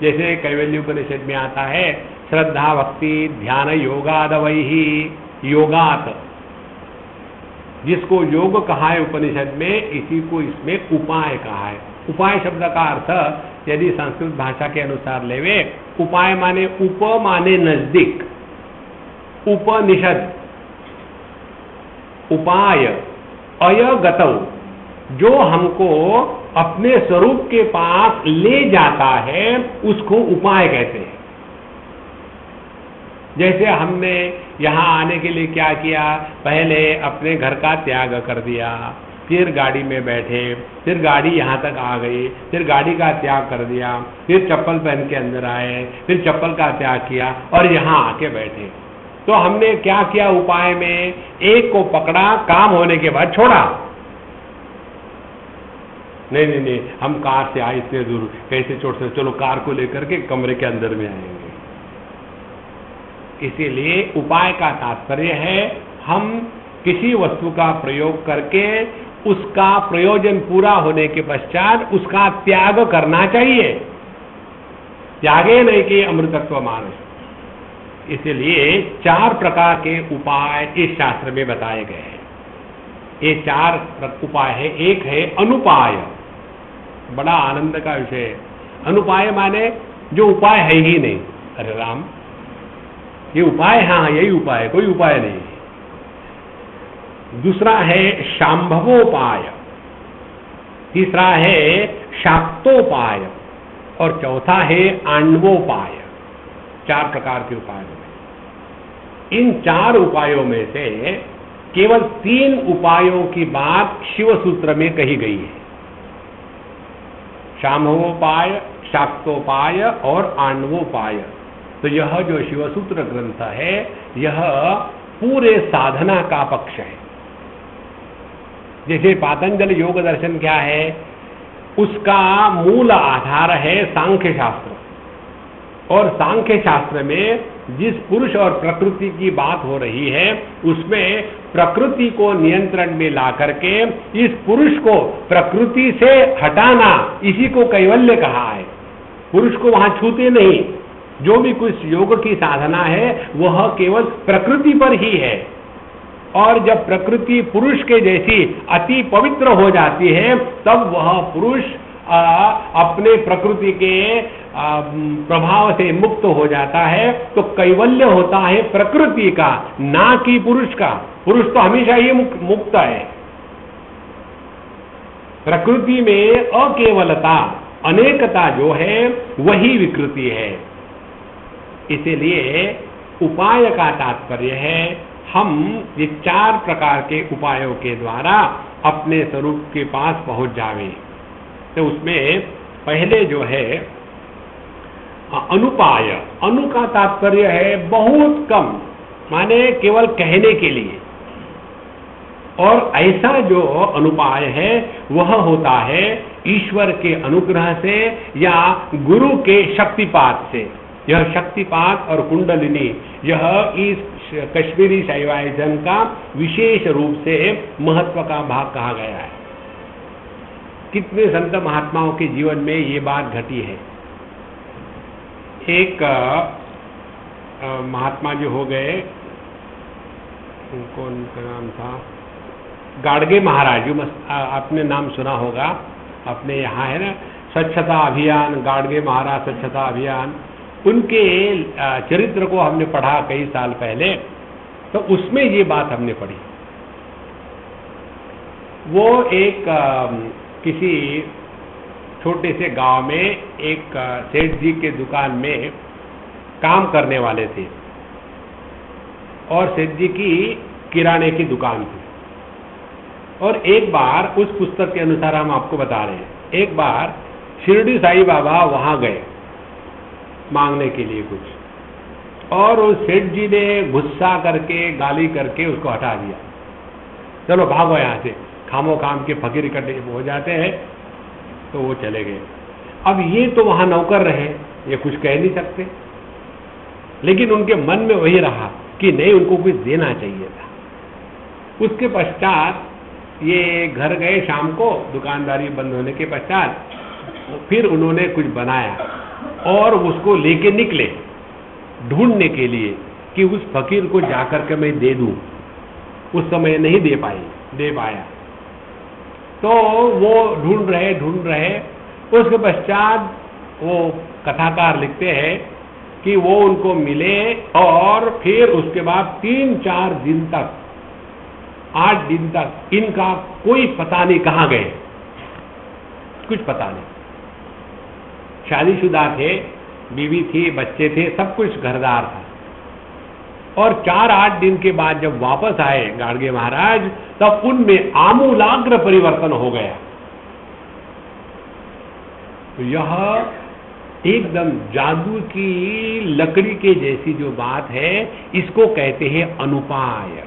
जैसे कैवल्य उपनिषद में आता है, श्रद्धा भक्ति ध्यान योगादवैहि योगात, जिसको योग कहा है उपनिषद में, इसी को इसमें उपाय कहा है। उपाय शब्द का अर्थ यदि संस्कृत भाषा के अनुसार लेवे, उपाय माने उप माने नजदीक, उपनिषद, उपाय, अयगतौ, जो हमको अपने स्वरूप के पास ले जाता है, उसको उपाय कहते हैं। जैसे हमने यहाँ आने के लिए क्या किया, पहले अपने घर का त्याग कर दिया, फिर गाड़ी में बैठे, फिर गाड़ी यहाँ तक आ गई, फिर गाड़ी का त्याग कर दिया, फिर चप्पल पहन के अंदर आए, फिर चप्पल का त्याग किया और यहाँ आके बैठे। तो हमने क्या किया उपाय में? एक को पकड़ा, काम होने के बाद छोड़ा। नहीं नहीं नहीं, हम कार से आए इतने दूर, कैसे छोड़ सकते, चलो कार को लेकर के कमरे के अंदर में आएंगे। इसीलिए उपाय का तात्पर्य है हम किसी वस्तु का प्रयोग करके उसका प्रयोजन पूरा होने के पश्चात उसका त्याग करना चाहिए। त्यागे नहीं कि अमृतत्व मानस। इसलिए 4 प्रकार के उपाय इस शास्त्र में बताए गए हैं। ये 4 उपाय है। एक है अनुपाय, बड़ा आनंद का विषय है। अनुपाय माने जो उपाय है ही नहीं। अरे राम, ये उपाय, हाँ यही उपाय, कोई उपाय नहीं। दूसरा है शांभवोपाय, तीसरा है शाक्तोपाय और चौथा है आणवोपाय। 4 प्रकार के उपायों में, इन 4 उपायों में से केवल 3 उपायों की बात शिव सूत्र में कही गई है। शांभवोपाय, शाक्तोपाय और आणवोपाय। तो यह जो शिवसूत्र ग्रंथ है यह पूरे साधना का पक्ष है। जैसे पातंजल योग दर्शन क्या है, उसका मूल आधार है सांख्य शास्त्र, और सांख्य शास्त्र में जिस पुरुष और प्रकृति की बात हो रही है उसमें प्रकृति को नियंत्रण में ला करके इस पुरुष को प्रकृति से हटाना, इसी को कैवल्य कहा है। पुरुष को वहां छूते नहीं। जो भी कुछ योग की साधना है वह केवल प्रकृति पर ही है। और जब प्रकृति पुरुष के जैसी अति पवित्र हो जाती है तब वह पुरुष अपने प्रकृति के प्रभाव से मुक्त हो जाता है। तो कैवल्य होता है प्रकृति का, ना कि पुरुष का। पुरुष तो हमेशा ही मुक्त है। प्रकृति में अकेवलता, अनेकता जो है वही विकृति है। इसलिए उपाय का तात्पर्य है हम ये 4 प्रकार के उपायों के द्वारा अपने स्वरूप के पास पहुंच जावे। तो उसमें पहले जो है अनुपाय, अनु का तात्पर्य है बहुत कम, माने केवल कहने के लिए। और ऐसा जो अनुपाय है वह होता है ईश्वर के अनुग्रह से या गुरु के शक्तिपात से। यह शक्तिपात और कुंडलिनी यह इस कश्मीरी शैवाइजम का विशेष रूप से महत्व का भाग कहा गया है। कितने संत महात्माओं के जीवन में ये बात घटी है। एक महात्मा जो हो गए, उनका नाम था गाडगे महाराज, जो आपने नाम सुना होगा, अपने यहाँ है ना स्वच्छता अभियान, गाडगे महाराज स्वच्छता अभियान। उनके चरित्र को हमने पढ़ा कई साल पहले, तो उसमें ये बात हमने पढ़ी। वो एक किसी छोटे से गांव में एक सेठ जी के दुकान में काम करने वाले थे, और सेठ जी की किराने की दुकान थी। और एक बार, उस पुस्तक के अनुसार हम आपको बता रहे हैं, एक बार शिरडी साईं बाबा वहां गए मांगने के लिए कुछ, और उस सेठ जी ने गुस्सा करके गाली करके उसको हटा दिया। चलो भागो यहाँ से, खामो खाम के फकीर इकट्ठे हो जाते हैं। तो वो चले गए। अब ये तो वहां नौकर रहे, ये कुछ कह नहीं सकते, लेकिन उनके मन में वही रहा कि नहीं, उनको कुछ देना चाहिए था। उसके पश्चात ये घर गए शाम को, दुकानदारी बंद होने के पश्चात फिर उन्होंने कुछ बनाया और उसको लेके निकले ढूंढने के लिए कि उस फकीर को जाकर के मैं दे दूं। उस समय नहीं दे पाया। तो वो ढूंढ रहे। उसके पश्चात वो कथाकार लिखते हैं कि वो उनको मिले, और फिर उसके बाद 3-4 दिन तक, 8 दिन तक इनका कोई पता नहीं कहाँ गए, कुछ पता नहीं। शादीशुदा थे, बीवी थी, बच्चे थे, सब कुछ घरदार था। और 4-8 दिन के बाद जब वापस आए गाडगे महाराज, तब उनमें आमूलाग्र परिवर्तन हो गया। तो यह एकदम जादू की लकड़ी के जैसी जो बात है, इसको कहते हैं अनुपाय।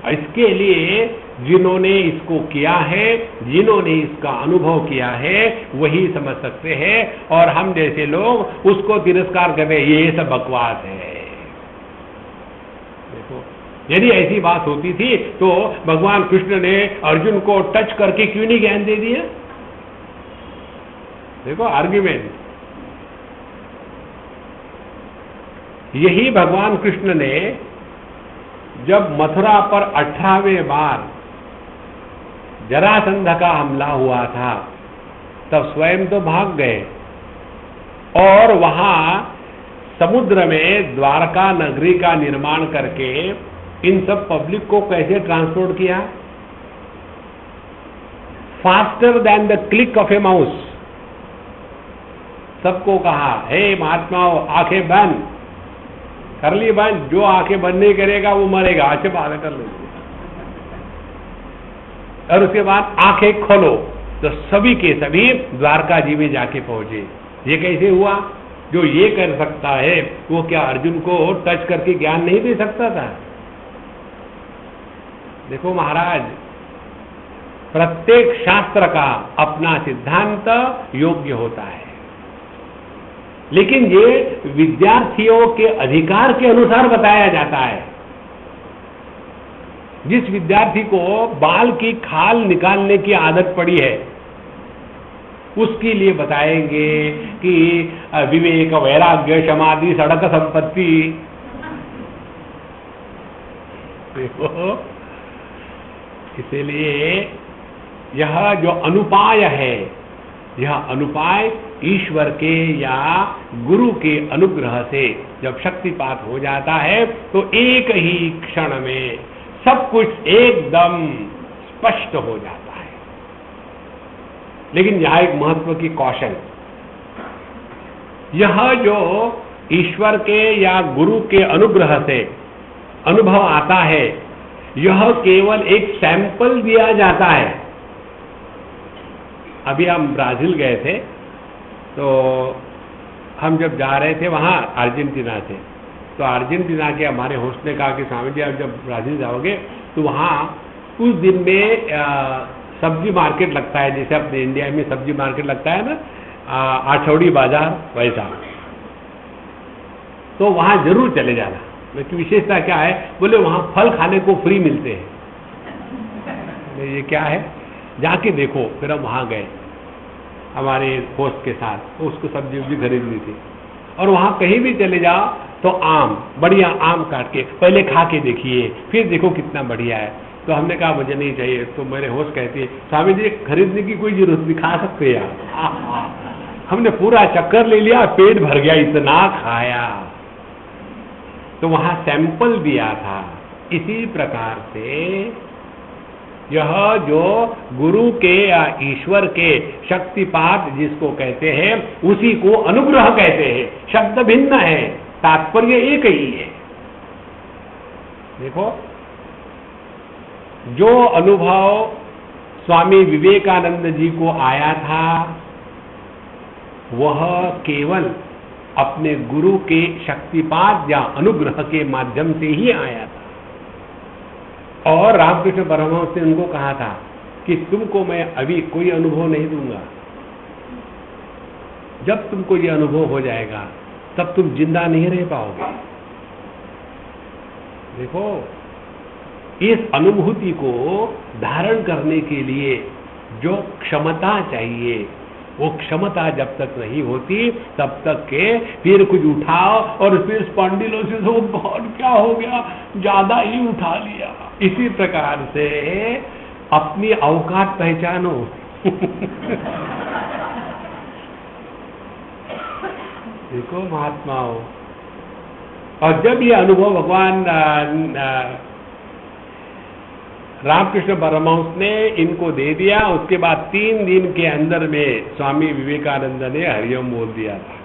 इसके लिए जिन्होंने इसको किया है, जिन्होंने इसका अनुभव किया है, वही समझ सकते हैं, और हम जैसे लोग उसको तिरस्कार करते हैं, ये सब बकवास है। देखो, यदि ऐसी बात होती थी तो भगवान कृष्ण ने अर्जुन को टच करके क्यों नहीं ज्ञान दे दिया? देखो आर्ग्यूमेंट। यही भगवान कृष्ण ने जब मथुरा पर 18वें बार जरासंध का हमला हुआ था, तब स्वयं तो भाग गए, और वहां समुद्र में द्वारका नगरी का निर्माण करके इन सब पब्लिक को कैसे ट्रांसपोर्ट किया? Faster than the click of A mouse. सबको कहा, हे महात्माओं, आंखें बंद कर ली बंद, जो आंखें बंद नहीं करेगा वो मरेगा। अच्छे बात कर लो। और उसके बाद आंखें खोलो, तो सभी के सभी द्वारका जी में जाके पहुंचे। ये कैसे हुआ? जो ये कर सकता है, वो क्या अर्जुन को टच करके ज्ञान नहीं दे सकता था? देखो महाराज, प्रत्येक शास्त्र का अपना सिद्धांत योग्य होता है, लेकिन ये विद्यार्थियों के अधिकार के अनुसार बताया जाता है। जिस विद्यार्थी को बाल की खाल निकालने की आदत पड़ी है, उसके लिए बताएंगे कि विवेक, वैराग्य, समाधि, सड़क संपत्ति। देखो, इसलिए यह जो अनुपाय है, यह अनुपाय ईश्वर के या गुरु के अनुग्रह से जब शक्तिपात हो जाता है, तो एक ही क्षण में सब कुछ एकदम स्पष्ट हो जाता है। लेकिन यह एक महत्व की कौशल, यह जो ईश्वर के या गुरु के अनुग्रह से अनुभव आता है, यह केवल एक सैंपल दिया जाता है। अभी हम ब्राजील गए थे, तो हम जब जा रहे थे वहाँ अर्जेंटीना से, तो अर्जेंटीना के हमारे होस्ट ने कहा कि स्वामी जी, आप जब ब्राजील जाओगे तो वहाँ उस दिन में सब्जी मार्केट लगता है, जैसे अपने इंडिया में सब्जी मार्केट लगता है ना, आठौड़ी बाजार, वैसा। तो वहाँ जरूर चले जाना। लेकिन विशेषता क्या है? बोले वहाँ फल खाने को फ्री मिलते हैं। ये क्या है? जाके देखो। फिर हम वहाँ गए हमारे होस्ट के साथ, तो उसको सब्जी उब्जी खरीदनी थी। और वहाँ कहीं भी चले जाओ तो आम, बढ़िया आम काट के पहले खा के देखिए, फिर देखो कितना बढ़िया है। तो हमने कहा मुझे नहीं चाहिए। तो मेरे होस्ट कहती है, स्वामी जी खरीदने की कोई जरूरत नहीं, खा सकते यार। हमने पूरा चक्कर ले लिया, पेट भर गया, इतना खाया। तो वहाँ सैंपल दिया था। इसी प्रकार से यह जो गुरु के या ईश्वर के शक्तिपात जिसको कहते हैं, उसी को अनुग्रह कहते हैं। शब्द भिन्न है, तात्पर्य एक ही है। देखो, जो अनुभव स्वामी विवेकानंद जी को आया था, वह केवल अपने गुरु के शक्तिपात या अनुग्रह के माध्यम से ही आया था। और रामकृष्ण परमहंस ने उनको कहा था कि तुमको मैं अभी कोई अनुभव नहीं दूंगा, जब तुमको ये अनुभव हो जाएगा तब तुम जिंदा नहीं रह पाओगे। देखो, इस अनुभूति को धारण करने के लिए जो क्षमता चाहिए, वो क्षमता जब तक नहीं होती तब तक के फिर कुछ उठाओ और फिर स्पॉन्डिलोसिस हो, गॉड क्या हो गया, ज्यादा ही उठा लिया। इसी प्रकार से अपनी औकात पहचानो। देखो महात्माओं, और जब ये अनुभव भगवान रामकृष्ण परमहंस ने इनको दे दिया, उसके बाद 3 दिन के अंदर में स्वामी विवेकानंद ने हरिओम बोल दिया था।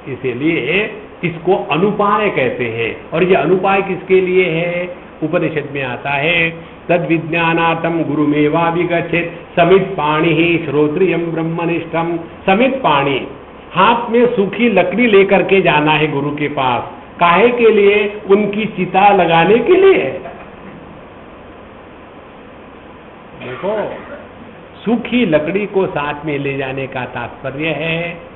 इसीलिए इसको अनुपाय कहते हैं। और ये अनुपाय किसके लिए है? उपनिषद में आता है, तद विज्ञानार्थम गुरुमेवा विगच्छेत् समित पाणि ही श्रोत्रियम ब्रह्मनिष्ठम। समित पाणि, हाथ में सूखी लकड़ी लेकर के जाना है गुरु के पास। काहे के लिए? उनकी चिता लगाने के लिए। देखो, सूखी लकड़ी को साथ में ले जाने का तात्पर्य है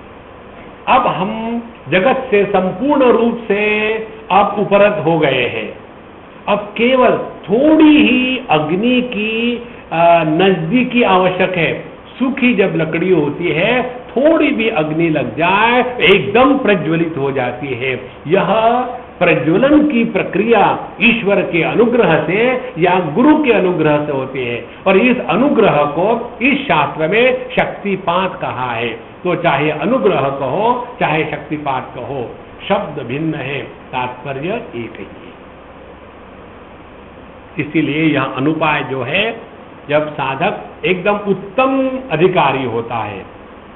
अब हम जगत से संपूर्ण रूप से अब उपरत हो गए हैं। अब केवल थोड़ी ही अग्नि की नजदीकी आवश्यक है। सूखी जब लकड़ी होती है, थोड़ी भी अग्नि लग जाए एकदम प्रज्वलित हो जाती है। यह प्रज्वलन की प्रक्रिया ईश्वर के अनुग्रह से या गुरु के अनुग्रह से होती है। और इस अनुग्रह को इस शास्त्र में शक्तिपात कहा है। तो चाहे अनुग्रह कहो चाहे शक्तिपात कहो, शब्द भिन्न है, तात्पर्य एक ही है। इसीलिए यह अनुपाय जो है, जब साधक एकदम उत्तम अधिकारी होता है।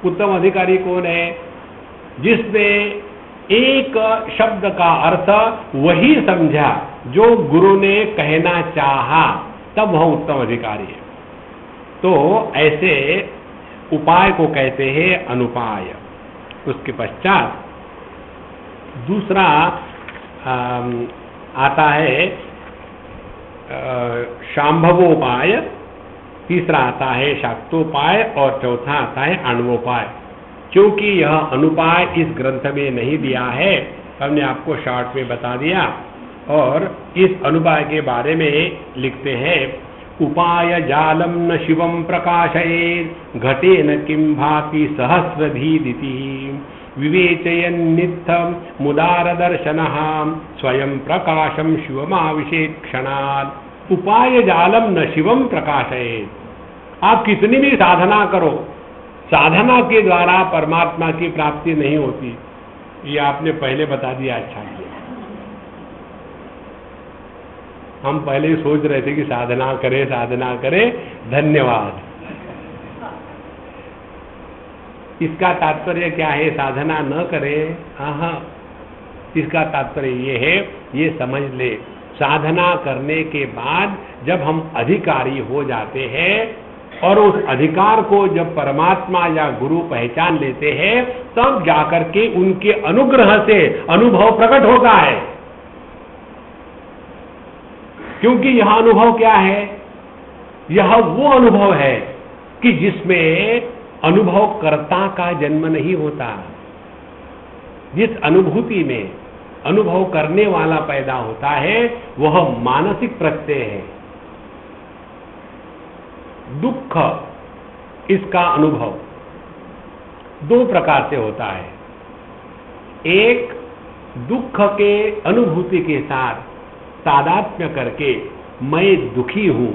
उत्तम अधिकारी कौन है? जिसने एक शब्द का अर्थ वही समझा जो गुरु ने कहना चाहा, तब वह उत्तम अधिकारी है। तो ऐसे उपाय को कहते हैं अनुपाय। उसके पश्चात दूसरा आता है शांभवोपाय, तीसरा आता है शाक्तोपाय और चौथा आता है आणवोपाय। क्योंकि यह अनुपाय इस ग्रंथ में नहीं दिया है, हमने आपको शॉर्ट में बता दिया। और इस अनुपाय के बारे में लिखते हैं, उपाय जालम न शिवम प्रकाशयेत् घटेन किं भाति सहस्रधीदिति विवेचयन्नित्थं मुदारदर्शनः स्वयं प्रकाशम शिवमाविशेत् क्षणात्। उपाय जालम न शिवम प्रकाशयेत्। आप कितनी भी साधना करो, साधना के द्वारा परमात्मा की प्राप्ति नहीं होती। ये आपने पहले बता दिया, अच्छा किया। हम पहले ही सोच रहे थे कि साधना करें, धन्यवाद। इसका तात्पर्य क्या है? साधना न करें? हाँ, इसका तात्पर्य ये है, ये समझ ले, साधना करने के बाद जब हम अधिकारी हो जाते हैं और उस अधिकार को जब परमात्मा या गुरु पहचान लेते हैं, तब जाकर के उनके अनुग्रह से अनुभव प्रकट होता है। क्योंकि यह अनुभव क्या है? यह वो अनुभव है कि जिसमें अनुभव कर्ता का जन्म नहीं होता। जिस अनुभूति में अनुभव करने वाला पैदा होता है, वह मानसिक प्रत्यय है। दुख, इसका अनुभव दो प्रकार से होता है। एक, दुख के अनुभूति के साथ तादात्म्य करके मैं दुखी हूं,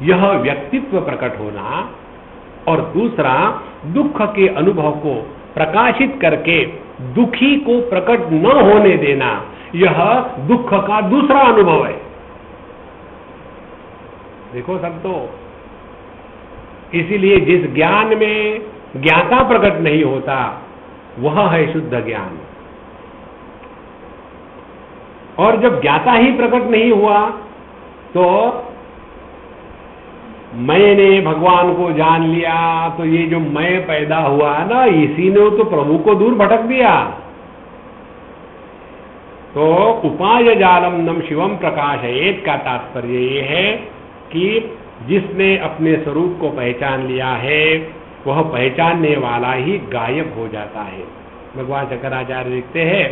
यह व्यक्तित्व प्रकट होना। और दूसरा, दुख के अनुभव को प्रकाशित करके दुखी को प्रकट न होने देना, यह दुख का दूसरा अनुभव है। देखो सब तो, इसीलिए जिस ज्ञान में ज्ञाता प्रकट नहीं होता, वह है शुद्ध ज्ञान। और जब ज्ञाता ही प्रकट नहीं हुआ, तो मैंने भगवान को जान लिया, तो ये जो मैं पैदा हुआ ना, इसी ने तो प्रभु को दूर भटक दिया। तो उपाय जालम नम शिवम प्रकाशयेत् का तात्पर्य ये है कि जिसने अपने स्वरूप को पहचान लिया है, वह पहचानने वाला ही गायब हो जाता है। भगवान शंकराचार्य लिखते हैं,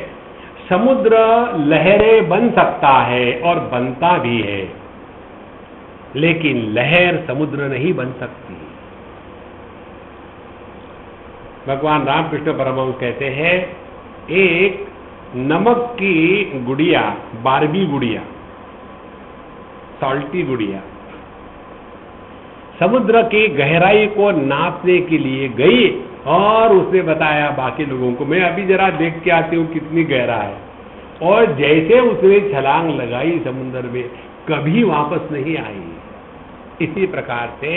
समुद्र लहरें बन सकता है और बनता भी है, लेकिन लहर समुद्र नहीं बन सकती। भगवान रामकृष्ण परमहंस कहते हैं, एक नमक की गुड़िया, बारबी गुड़िया, सॉल्टी गुड़िया, समुद्र की गहराई को नापने के लिए गई और उसने बताया बाकी लोगों को, मैं अभी जरा देख के आती हूँ कितनी गहरा है। और जैसे उसने छलांग लगाई समुद्र में, कभी वापस नहीं आई। इसी प्रकार से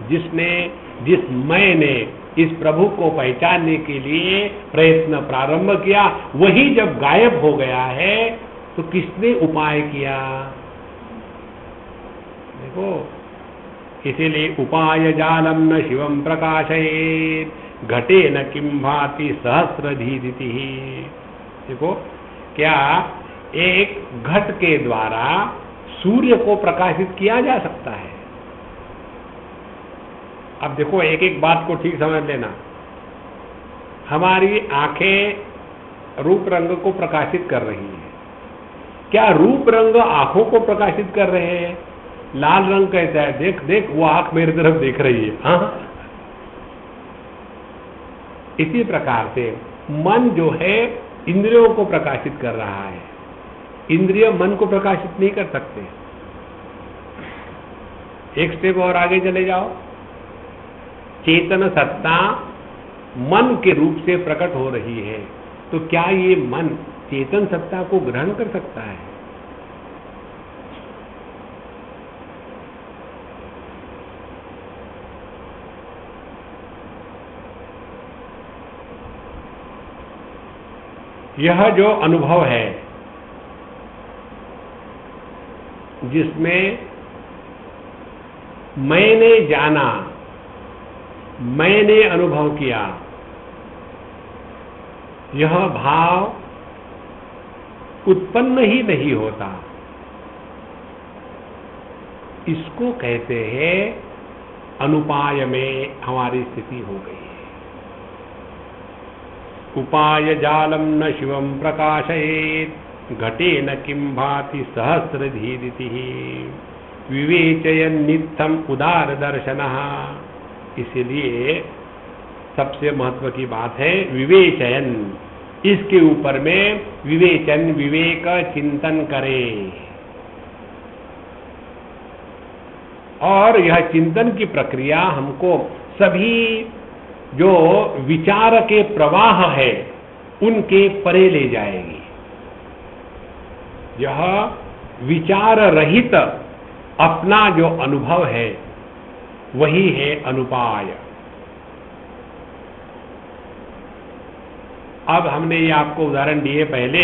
जिस मैं ने इस प्रभु को पहचानने के लिए प्रयत्न प्रारंभ किया, वही जब गायब हो गया है तो किसने उपाय किया? देखो, इसीलिए उपाय जालम न शिवम प्रकाशयेत् घटे न किम भाति सहस्रधीदिति। देखो, क्या एक घट के द्वारा सूर्य को प्रकाशित किया जा सकता है? अब देखो, एक एक बात को ठीक समझ लेना। हमारी आंखें रूप रंग को प्रकाशित कर रही हैं। क्या रूप रंग आंखों को प्रकाशित कर रहे हैं? लाल रंग कहता है, देख देख वो आंख मेरी तरफ देख रही है। हाँ, इसी प्रकार से मन जो है इंद्रियों को प्रकाशित कर रहा है। इंद्रिय मन को प्रकाशित नहीं कर सकते। एक स्टेप और आगे चले जाओ। चेतन सत्ता मन के रूप से प्रकट हो रही है, तो क्या ये मन चेतन सत्ता को ग्रहण कर सकता है? यह जो अनुभव है, जिसमें मैंने जाना, मैंने अनुभव किया, यह भाव उत्पन्न ही नहीं होता। इसको कहते हैं अनुपाय में हमारी स्थिति हो गई है। उपाय जालम न शिवम प्रकाशयेत् घटे न किम भाति सहस्रधीदिति विवेचयन् नित्यम उदार दर्शनः। इसलिए सबसे महत्व की बात है विवेचयन। इसके ऊपर में विवेचन, विवेक चिंतन करें, और यह चिंतन की प्रक्रिया हमको सभी जो विचार के प्रवाह है उनके परे ले जाएगी। यह विचार रहित अपना जो अनुभव है वही है अनुपाय। अब हमने ये आपको उदाहरण दिए पहले,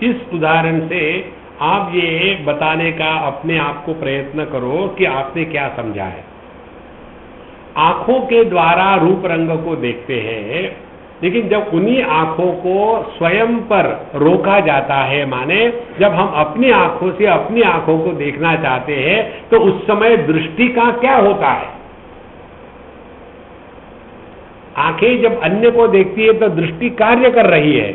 इस उदाहरण से आप ये बताने का अपने आप को प्रयत्न करो कि आपने क्या समझा है। आंखों के द्वारा रूप रंग को देखते हैं, लेकिन जब उन्हीं आंखों को स्वयं पर रोका जाता है, माने जब हम अपनी आंखों से अपनी आंखों को देखना चाहते हैं, तो उस समय दृष्टि का क्या होता है? आंखें जब अन्य को देखती है तो दृष्टि कार्य कर रही है।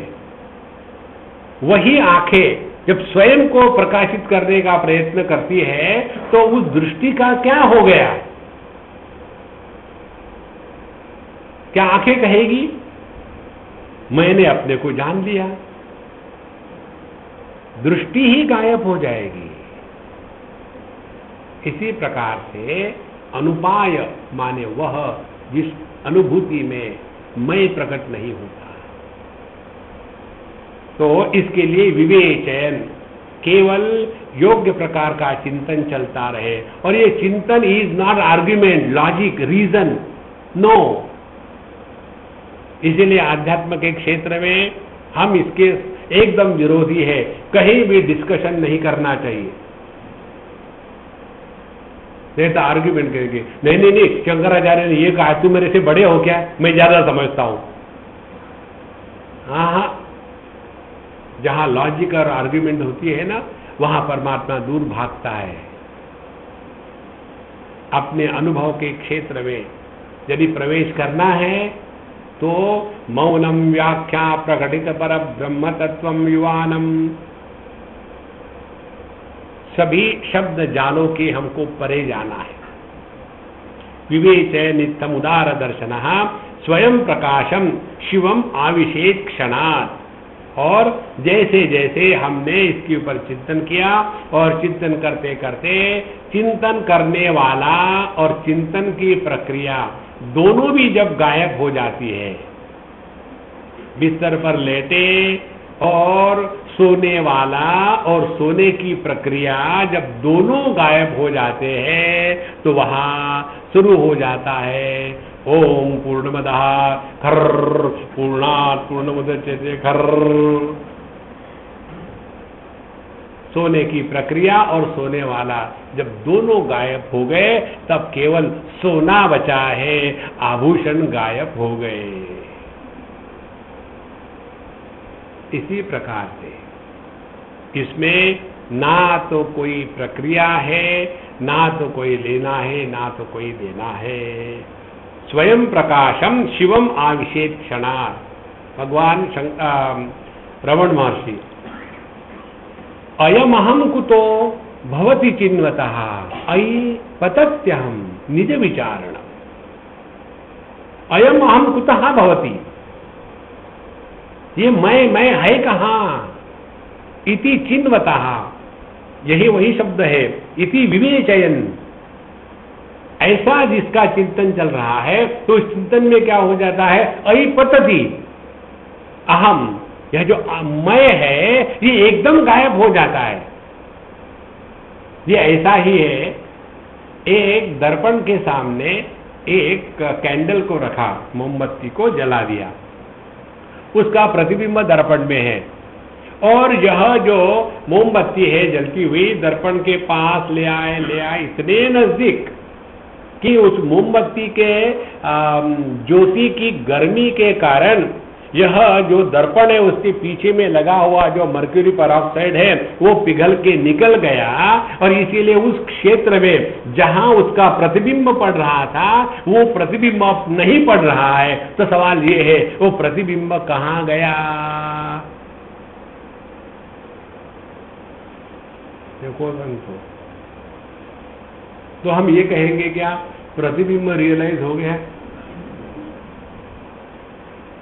वही आंखें जब स्वयं को प्रकाशित करने का प्रयत्न करती है तो उस दृष्टि का क्या हो गया? क्या आंखें कहेगी मैंने अपने को जान लिया? दृष्टि ही गायब हो जाएगी। इसी प्रकार से अनुपाय माने वह जिस अनुभूति में मैं प्रकट नहीं होता। तो इसके लिए विवेचन, केवल योग्य प्रकार का चिंतन चलता रहे। और ये चिंतन is not argument, logic, reason, no. इसीलिए आध्यात्म के क्षेत्र में हम इसके एकदम विरोधी है। कहीं भी डिस्कशन नहीं करना चाहिए। नहीं तो आर्ग्यूमेंट करेंगे, नहीं नहीं नहीं शंकराचार्य ने ये कहा, तू मेरे से बड़े हो क्या, मैं ज्यादा समझता हूं। हाँ, जहां लॉजिक और आर्ग्यूमेंट होती है ना, वहां परमात्मा दूर भागता है। अपने अनुभव के क्षेत्र में यदि प्रवेश करना है तो मौनम व्याख्या प्रकटित पर ब्रह्म तत्वम युवानम, सभी शब्द जालों के हमको परे जाना है। विवेचय नित्यम उदार दर्शनः स्वयं प्रकाशम शिवम आविशेत क्षणात्। और जैसे जैसे हमने इसके ऊपर चिंतन किया और चिंतन करते करते चिंतन करने वाला और चिंतन की प्रक्रिया दोनों भी जब गायब हो जाती है, बिस्तर पर लेटे और सोने वाला और सोने की प्रक्रिया जब दोनों गायब हो जाते हैं तो वहां शुरू हो जाता है ओम पूर्णमदः खर्र पूर्णात् पूर्णमुदच्यते खर्र। सोने की प्रक्रिया और सोने वाला जब दोनों गायब हो गए तब केवल सोना बचा है, आभूषण गायब हो गए। इसी प्रकार से इसमें ना तो कोई प्रक्रिया है, ना तो कोई लेना है, ना तो कोई देना है। स्वयं प्रकाशम शिवम आविशेत क्षणात्। भगवान रमण महर्षि अयमहम कुतो भवति चिन्वतः अयि पतत्यहम निज विचारण। अयम अहम कुतः भवति, ये मैं है कहाँ? इति चिन्वतः, यही वही शब्द है। इति विवेचयन, ऐसा जिसका चिंतन चल रहा है तो इस चिंतन में क्या हो जाता है? अयि पतति अहम, यह जो मैं है ये एकदम गायब हो जाता है। ये ऐसा ही है, एक दर्पण के सामने एक कैंडल को रखा, मोमबत्ती को जला दिया, उसका प्रतिबिंब दर्पण में है और यह जो मोमबत्ती है जलती हुई दर्पण के पास ले आए इतने नजदीक कि उस मोमबत्ती के ज्योति की गर्मी के कारण यह जो दर्पण है उसके पीछे में लगा हुआ जो मर्क्यूरी पेरोक्साइड है वो पिघल के निकल गया और इसीलिए उस क्षेत्र में जहां उसका प्रतिबिंब पड़ रहा था वो प्रतिबिंब अब नहीं पड़ रहा है। तो सवाल ये है वो प्रतिबिंब कहां गया? देखो संतो, तो हम ये कहेंगे क्या प्रतिबिंब रियलाइज हो गया?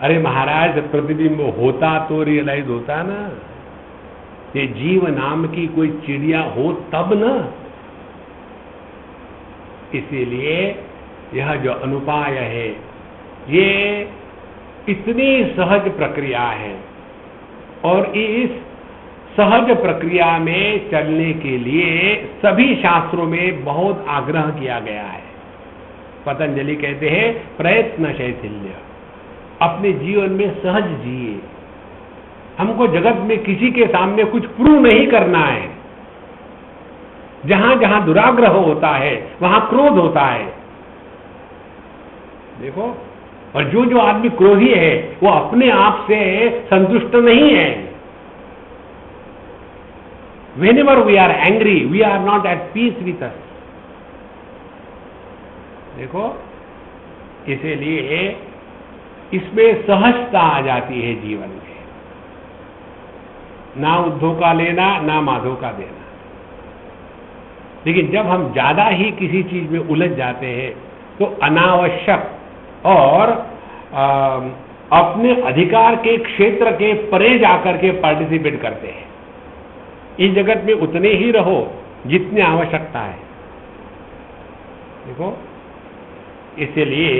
अरे महाराज, प्रतिबिंब होता तो रियलाइज होता ना। ये जीव नाम की कोई चिड़िया हो तब ना। इसीलिए यह जो अनुपाय है ये इतनी सहज प्रक्रिया है और इस सहज प्रक्रिया में चलने के लिए सभी शास्त्रों में बहुत आग्रह किया गया है। पतंजलि कहते हैं प्रयत्न शैथिल्य, अपने जीवन में सहज जिए। हमको जगत में किसी के सामने कुछ प्रूव नहीं करना है। जहां जहां दुराग्रह होता है वहां क्रोध होता है। देखो, और जो जो आदमी क्रोधी है वो अपने आप से संतुष्ट नहीं है। Whenever we are angry, we are not at peace with us. देखो, इसीलिए इसमें सहजता आ जाती है जीवन में, ना उद्धव का लेना ना माधव का देना। लेकिन जब हम ज्यादा ही किसी चीज में उलझ जाते हैं तो अनावश्यक और अपने अधिकार के क्षेत्र के परे जाकर के पार्टिसिपेट करते हैं। इस जगत में उतने ही रहो जितनी आवश्यकता है। देखो, इसलिए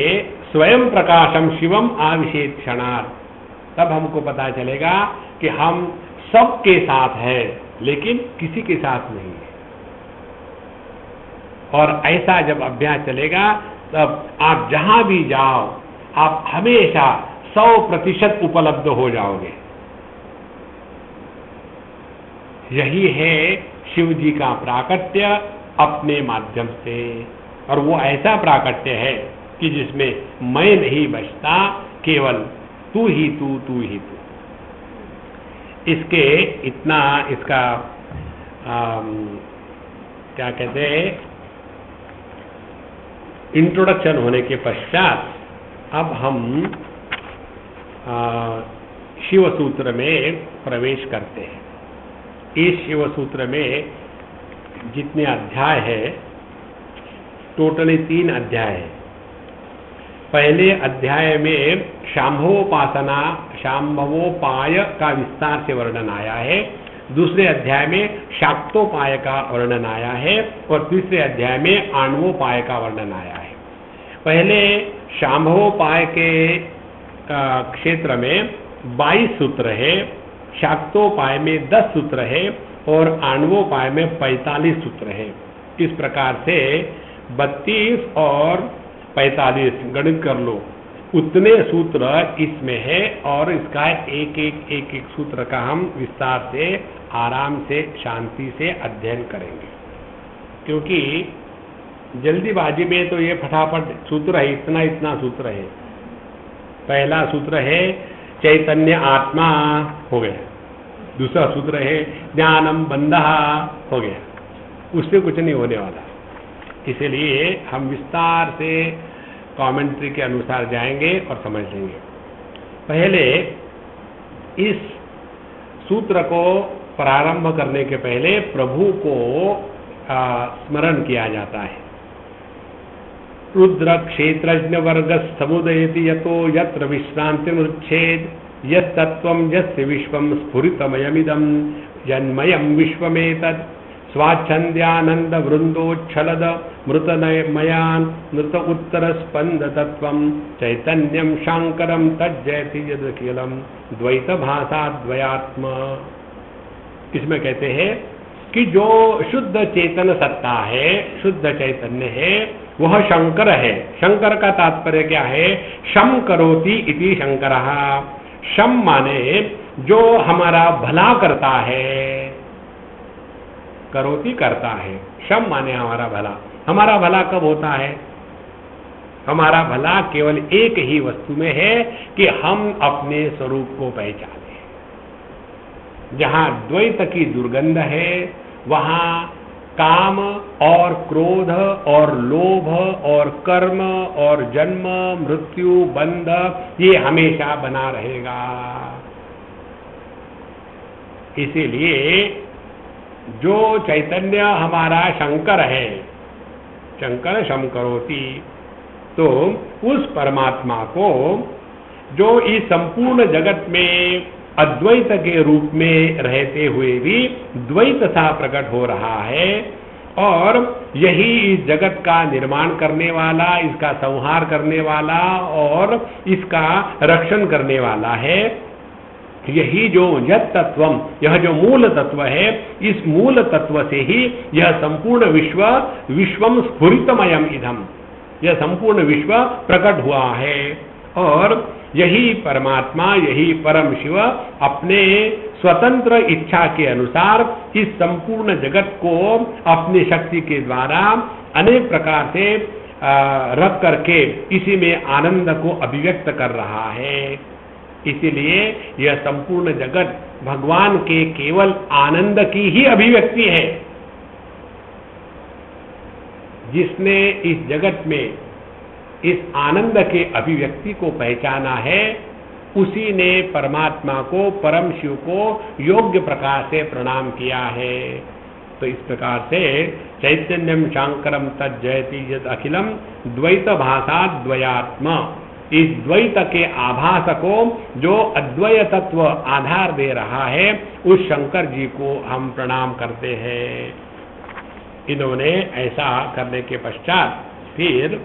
स्वयं प्रकाशम शिवम आविशेत क्षणात्, तब हमको पता चलेगा कि हम सबके साथ हैं लेकिन किसी के साथ नहीं है। और ऐसा जब अभ्यास चलेगा तब आप जहां भी जाओ आप हमेशा 100% उपलब्ध हो जाओगे। यही है शिव जी का प्राकट्य अपने माध्यम से, और वो ऐसा प्राकट्य है कि जिसमें मैं नहीं बचता, केवल तू ही तू, तू ही तू। इसके इतना इसका क्या कहते हैं इंट्रोडक्शन होने के पश्चात अब हम शिव सूत्र में प्रवेश करते हैं। इस शिव सूत्र में जितने अध्याय है टोटली 3 अध्याय है। पहले अध्याय में शांभवोपासना शांभवोपाय का विस्तार से वर्णन आया है, दूसरे अध्याय में शाक्तोपाय का वर्णन आया है और तीसरे अध्याय में आणवोपाय का वर्णन आया है। पहले शांभवोपाय के क्षेत्र में 22 सूत्र है, शाक्तोपाय में 10 सूत्र है और आणवोपाय में 45 सूत्र है। इस प्रकार से 32 और 45 गणित कर लो, उतने सूत्र इसमें है और इसका एक एक सूत्र का हम विस्तार से, आराम से, शांति से अध्ययन करेंगे। क्योंकि जल्दीबाजी में तो ये फटाफट सूत्र है, इतना इतना सूत्र है। पहला सूत्र है चैतन्य आत्मा, हो गया। दूसरा सूत्र है ज्ञानम बंधा, हो गया। उससे कुछ नहीं होने वाला। इसलिए हम विस्तार से कमेंट्री के अनुसार जाएंगे और समझ लेंगे। पहले इस सूत्र को प्रारंभ करने के पहले प्रभु को स्मरण किया जाता है। रुद्र क्षेत्रज्ञ वर्ग समुदयति यतो यत्र विश्रांति मुच्छेद यत्तत्वं यस्य विश्वं स्फुरितमयमिदं जन्मयं विश्वमेतत् स्वाच्छन्द्यानंद वृंदोच्छलद मृतमयान मृत उत्तर स्पंद तत्वं चैतन्यम शांकरम तज्जयति यदखिलम द्वैत भाषा द्वयात्म। इसमें कहते हैं कि जो शुद्ध चेतन सत्ता है, शुद्ध चैतन्य है, वह शंकर है। शंकर का तात्पर्य क्या है? शम करोति इति शंकरः। शम माने जो हमारा भला करता है, करोति करता है, शम माने हमारा भला। हमारा भला कब होता है? हमारा भला केवल एक ही वस्तु में है कि हम अपने स्वरूप को पहचाने। जहां द्वैत की दुर्गंध है, वहां काम और क्रोध और लोभ और कर्म और जन्म मृत्यु बंध ये हमेशा बना रहेगा। इसीलिए जो चैतन्य हमारा शंकर है, शंकर शम करोति, तो उस परमात्मा को जो इस संपूर्ण जगत में अद्वैत के रूप में रहते हुए भी द्वैत सा प्रकट हो रहा है और यही इस जगत का निर्माण करने वाला, इसका संहार करने वाला और इसका रक्षण करने वाला है। यही जो यत् तत्वम, यह जो मूल तत्व है, इस मूल तत्व से ही यह संपूर्ण विश्व विश्वम स्फुरितमयम इदम, यह संपूर्ण विश्व प्रकट हुआ है। और यही परमात्मा, यही परम शिव अपने स्वतंत्र इच्छा के अनुसार इस संपूर्ण जगत को अपनी शक्ति के द्वारा अनेक प्रकार से रख करके इसी में आनंद को अभिव्यक्त कर रहा है। इसीलिए यह संपूर्ण जगत भगवान के केवल आनंद की ही अभिव्यक्ति है। जिसने इस जगत में इस आनंद के अभिव्यक्ति को पहचाना है, उसी ने परमात्मा को, परम शिव को योग्य प्रकार से प्रणाम किया है। तो इस प्रकार से चैतन्यम शांकरम तज्जयति यद अखिलम द्वैत भाषा द्वयात्म, इस द्वैत के आभास को जो अद्वय तत्व आधार दे रहा है, उस शंकर जी को हम प्रणाम करते हैं। इन्होंने ऐसा करने के पश्चात फिर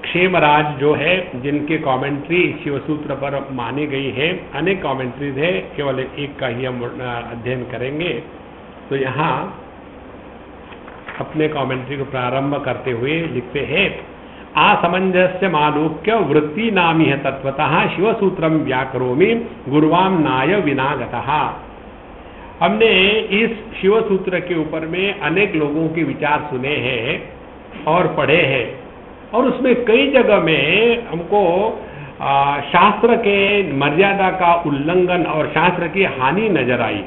क्षेमराज जो है, जिनके कमेंट्री शिवसूत्र पर मानी गई है, अनेक कमेंट्रीज है, केवल एक का ही हम अध्ययन करेंगे। तो यहाँ अपने कमेंट्री को प्रारंभ करते हुए लिखते हैं, आसमंजस्य मालोक्य वृत्ति नामी तत्वतः शिवसूत्रम व्याकरोमि गुरुवाम नाय विनागतः। हमने इस शिवसूत्र के ऊपर में अनेक लोगों के विचार सुने हैं और पढ़े हैं, और उसमें कई जगह में हमको शास्त्र के मर्यादा का उल्लंघन और शास्त्र की हानि नजर आई,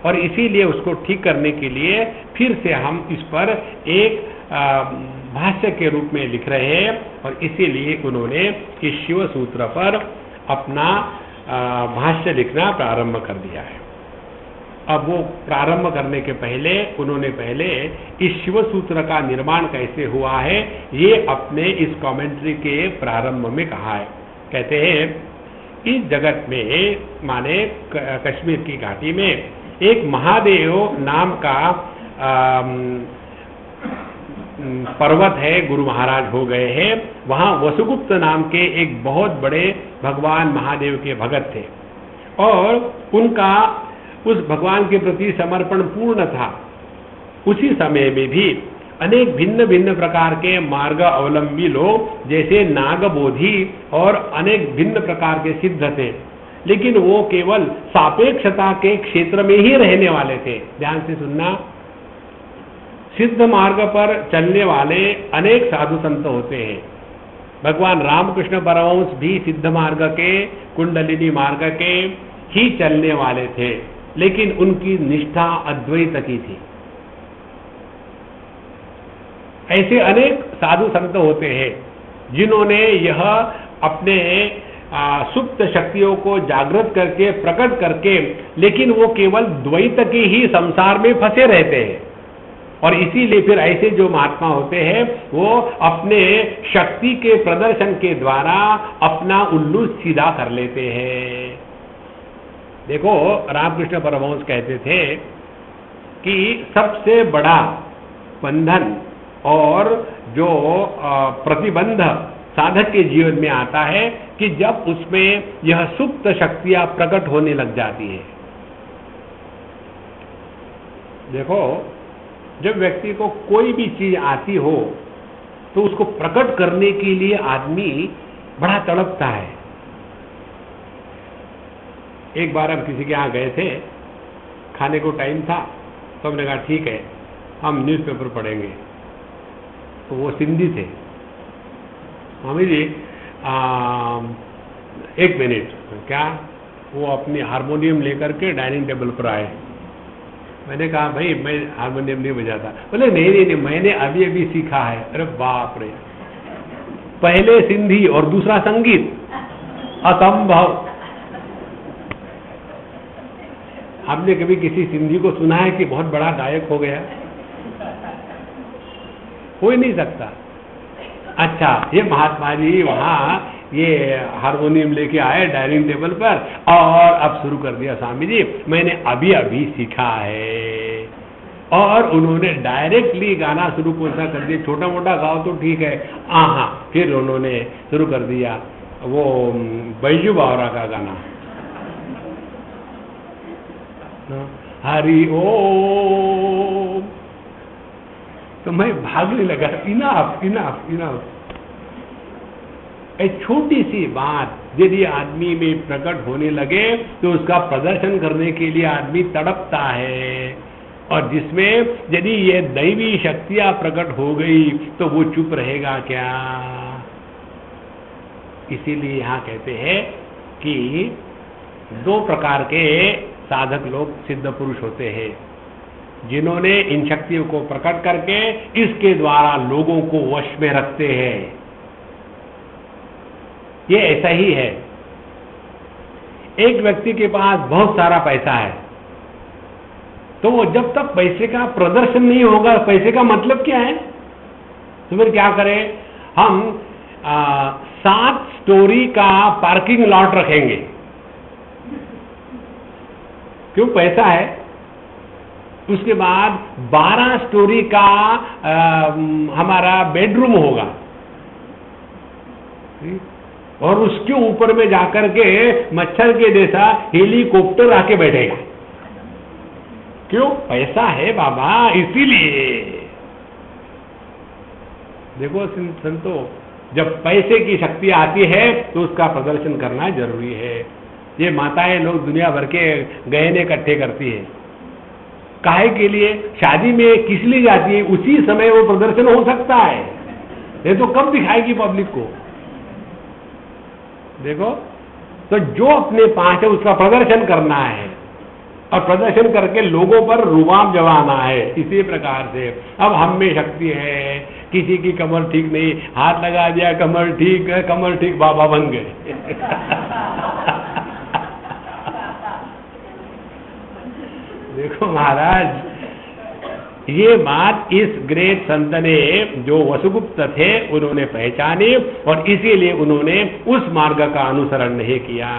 और इसीलिए उसको ठीक करने के लिए फिर से हम इस पर एक भाष्य के रूप में लिख रहे हैं। और इसीलिए उन्होंने इस शिव सूत्र पर अपना भाष्य लिखना प्रारंभ कर दिया है। अब वो प्रारंभ करने के पहले उन्होंने पहले इस शिव सूत्र का निर्माण कैसे हुआ है, ये अपने इस कमेंट्री के प्रारंभ में कहा है। कहते हैं, इस जगत में, माने कश्मीर की घाटी में, एक महादेव नाम का पर्वत है, गुरु महाराज हो गए हैं। वहाँ वसुगुप्त नाम के एक बहुत बड़े भगवान महादेव के भगत थे। और उनका उस भगवान के प्रति समर्पण पूर्ण था। उसी समय में भी अनेक भिन्न भिन्न प्रकार के मार्ग अवलंबी लोग जैसे नागबोधि और अनेक भिन्न प्रकार के सिद्ध थे, लेकिन वो केवल सापेक्षता के क्षेत्र में ही रहने वाले थे। ध्यान से सुनना, सिद्ध मार्ग पर चलने वाले अनेक साधु संत होते हैं। भगवान रामकृष्ण परमहंस भी सिद्ध मार्ग के, कुंडलिनी मार्ग के ही चलने वाले थे, लेकिन उनकी निष्ठा अद्वैत की थी। ऐसे अनेक साधु संत होते हैं जिन्होंने यह अपने सुप्त शक्तियों को जागृत करके, प्रकट करके, लेकिन वो केवल द्वैत के ही संसार में फंसे रहते हैं। और इसीलिए फिर ऐसे जो महात्मा होते हैं वो अपने शक्ति के प्रदर्शन के द्वारा अपना उल्लू सीधा कर लेते हैं। देखो, रामकृष्ण परमहंस कहते थे कि सबसे बड़ा बंधन और जो प्रतिबंध साधक के जीवन में आता है कि जब उसमें यह सुप्त शक्तियां प्रकट होने लग जाती है। देखो, जब व्यक्ति को कोई भी चीज आती हो तो उसको प्रकट करने के लिए आदमी बड़ा तड़पता है। एक बार हम किसी के यहाँ गए थे, खाने को टाइम था, तो हमने कहा ठीक है हम न्यूज़पेपर पढ़ेंगे। तो वो सिंधी थे। हमें जी 1 मिनट, क्या? वो अपनी हारमोनियम लेकर के डाइनिंग टेबल पर आए। मैंने कहा भाई मैं हारमोनियम नहीं बजाता। बोले नहीं, मैंने अभी अभी सीखा है। अरे बाप रे, पहले सिंधी और दूसरा संगीत, असंभव। आपने कभी किसी सिंधी को सुना है कि बहुत बड़ा गायक हो गया? हो ही नहीं सकता। अच्छा, ये महात्मा जी वहाँ ये हारमोनियम लेके आए डाइनिंग टेबल पर और अब शुरू कर दिया, स्वामी जी मैंने अभी अभी सीखा है। और उन्होंने डायरेक्टली गाना शुरू कौन सा कर दिया, छोटा मोटा गाओ तो ठीक है, हाँ, फिर उन्होंने शुरू कर दिया वो बैजू बावरा का गाना, हरि ओम। तो मैं भागने लगा, इनफ इनफ इनफ। एक छोटी सी बात यदि आदमी में प्रकट होने लगे तो उसका प्रदर्शन करने के लिए आदमी तड़पता है, और जिसमें यदि ये दैवी शक्तियां प्रकट हो गई तो वो चुप रहेगा क्या? इसीलिए यहाँ कहते हैं कि 2 प्रकार के साधक लोग सिद्ध पुरुष होते हैं, जिन्होंने इन शक्तियों को प्रकट करके इसके द्वारा लोगों को वश में रखते हैं। ये ऐसा ही है। एक व्यक्ति के पास बहुत सारा पैसा है, तो वो जब तक पैसे का प्रदर्शन नहीं होगा, पैसे का मतलब क्या है, तो फिर क्या करें? हम 7 स्टोरी का पार्किंग लॉट रखेंगे। क्यों? पैसा है। उसके बाद 12 स्टोरी का हमारा बेडरूम होगा, और उसके ऊपर में जाकर के मच्छर के जैसा हेलीकॉप्टर आके बैठेगा। क्यों? पैसा है बाबा, इसीलिए। देखो संतो, जब पैसे की शक्ति आती है तो उसका प्रदर्शन करना जरूरी है। ये माताएं लोग दुनिया भर के गहने इकट्ठे करती है, काहे के लिए? शादी में किस लिए जाती है? उसी समय वो प्रदर्शन हो सकता है, ये तो कब दिखाएगी पब्लिक को? देखो, तो जो अपने पास है उसका प्रदर्शन करना है, और प्रदर्शन करके लोगों पर रुबाब जमाना है। इसी प्रकार से अब हम में शक्ति है, किसी की कमर ठीक नहीं, हाथ लगा दिया कमर ठीक है, कमर ठीक, बाबा बन गए। देखो महाराज, ये बात इस ग्रेट संत ने, जो वसुगुप्त थे, उन्होंने पहचानी, और इसीलिए उन्होंने उस मार्ग का अनुसरण नहीं किया।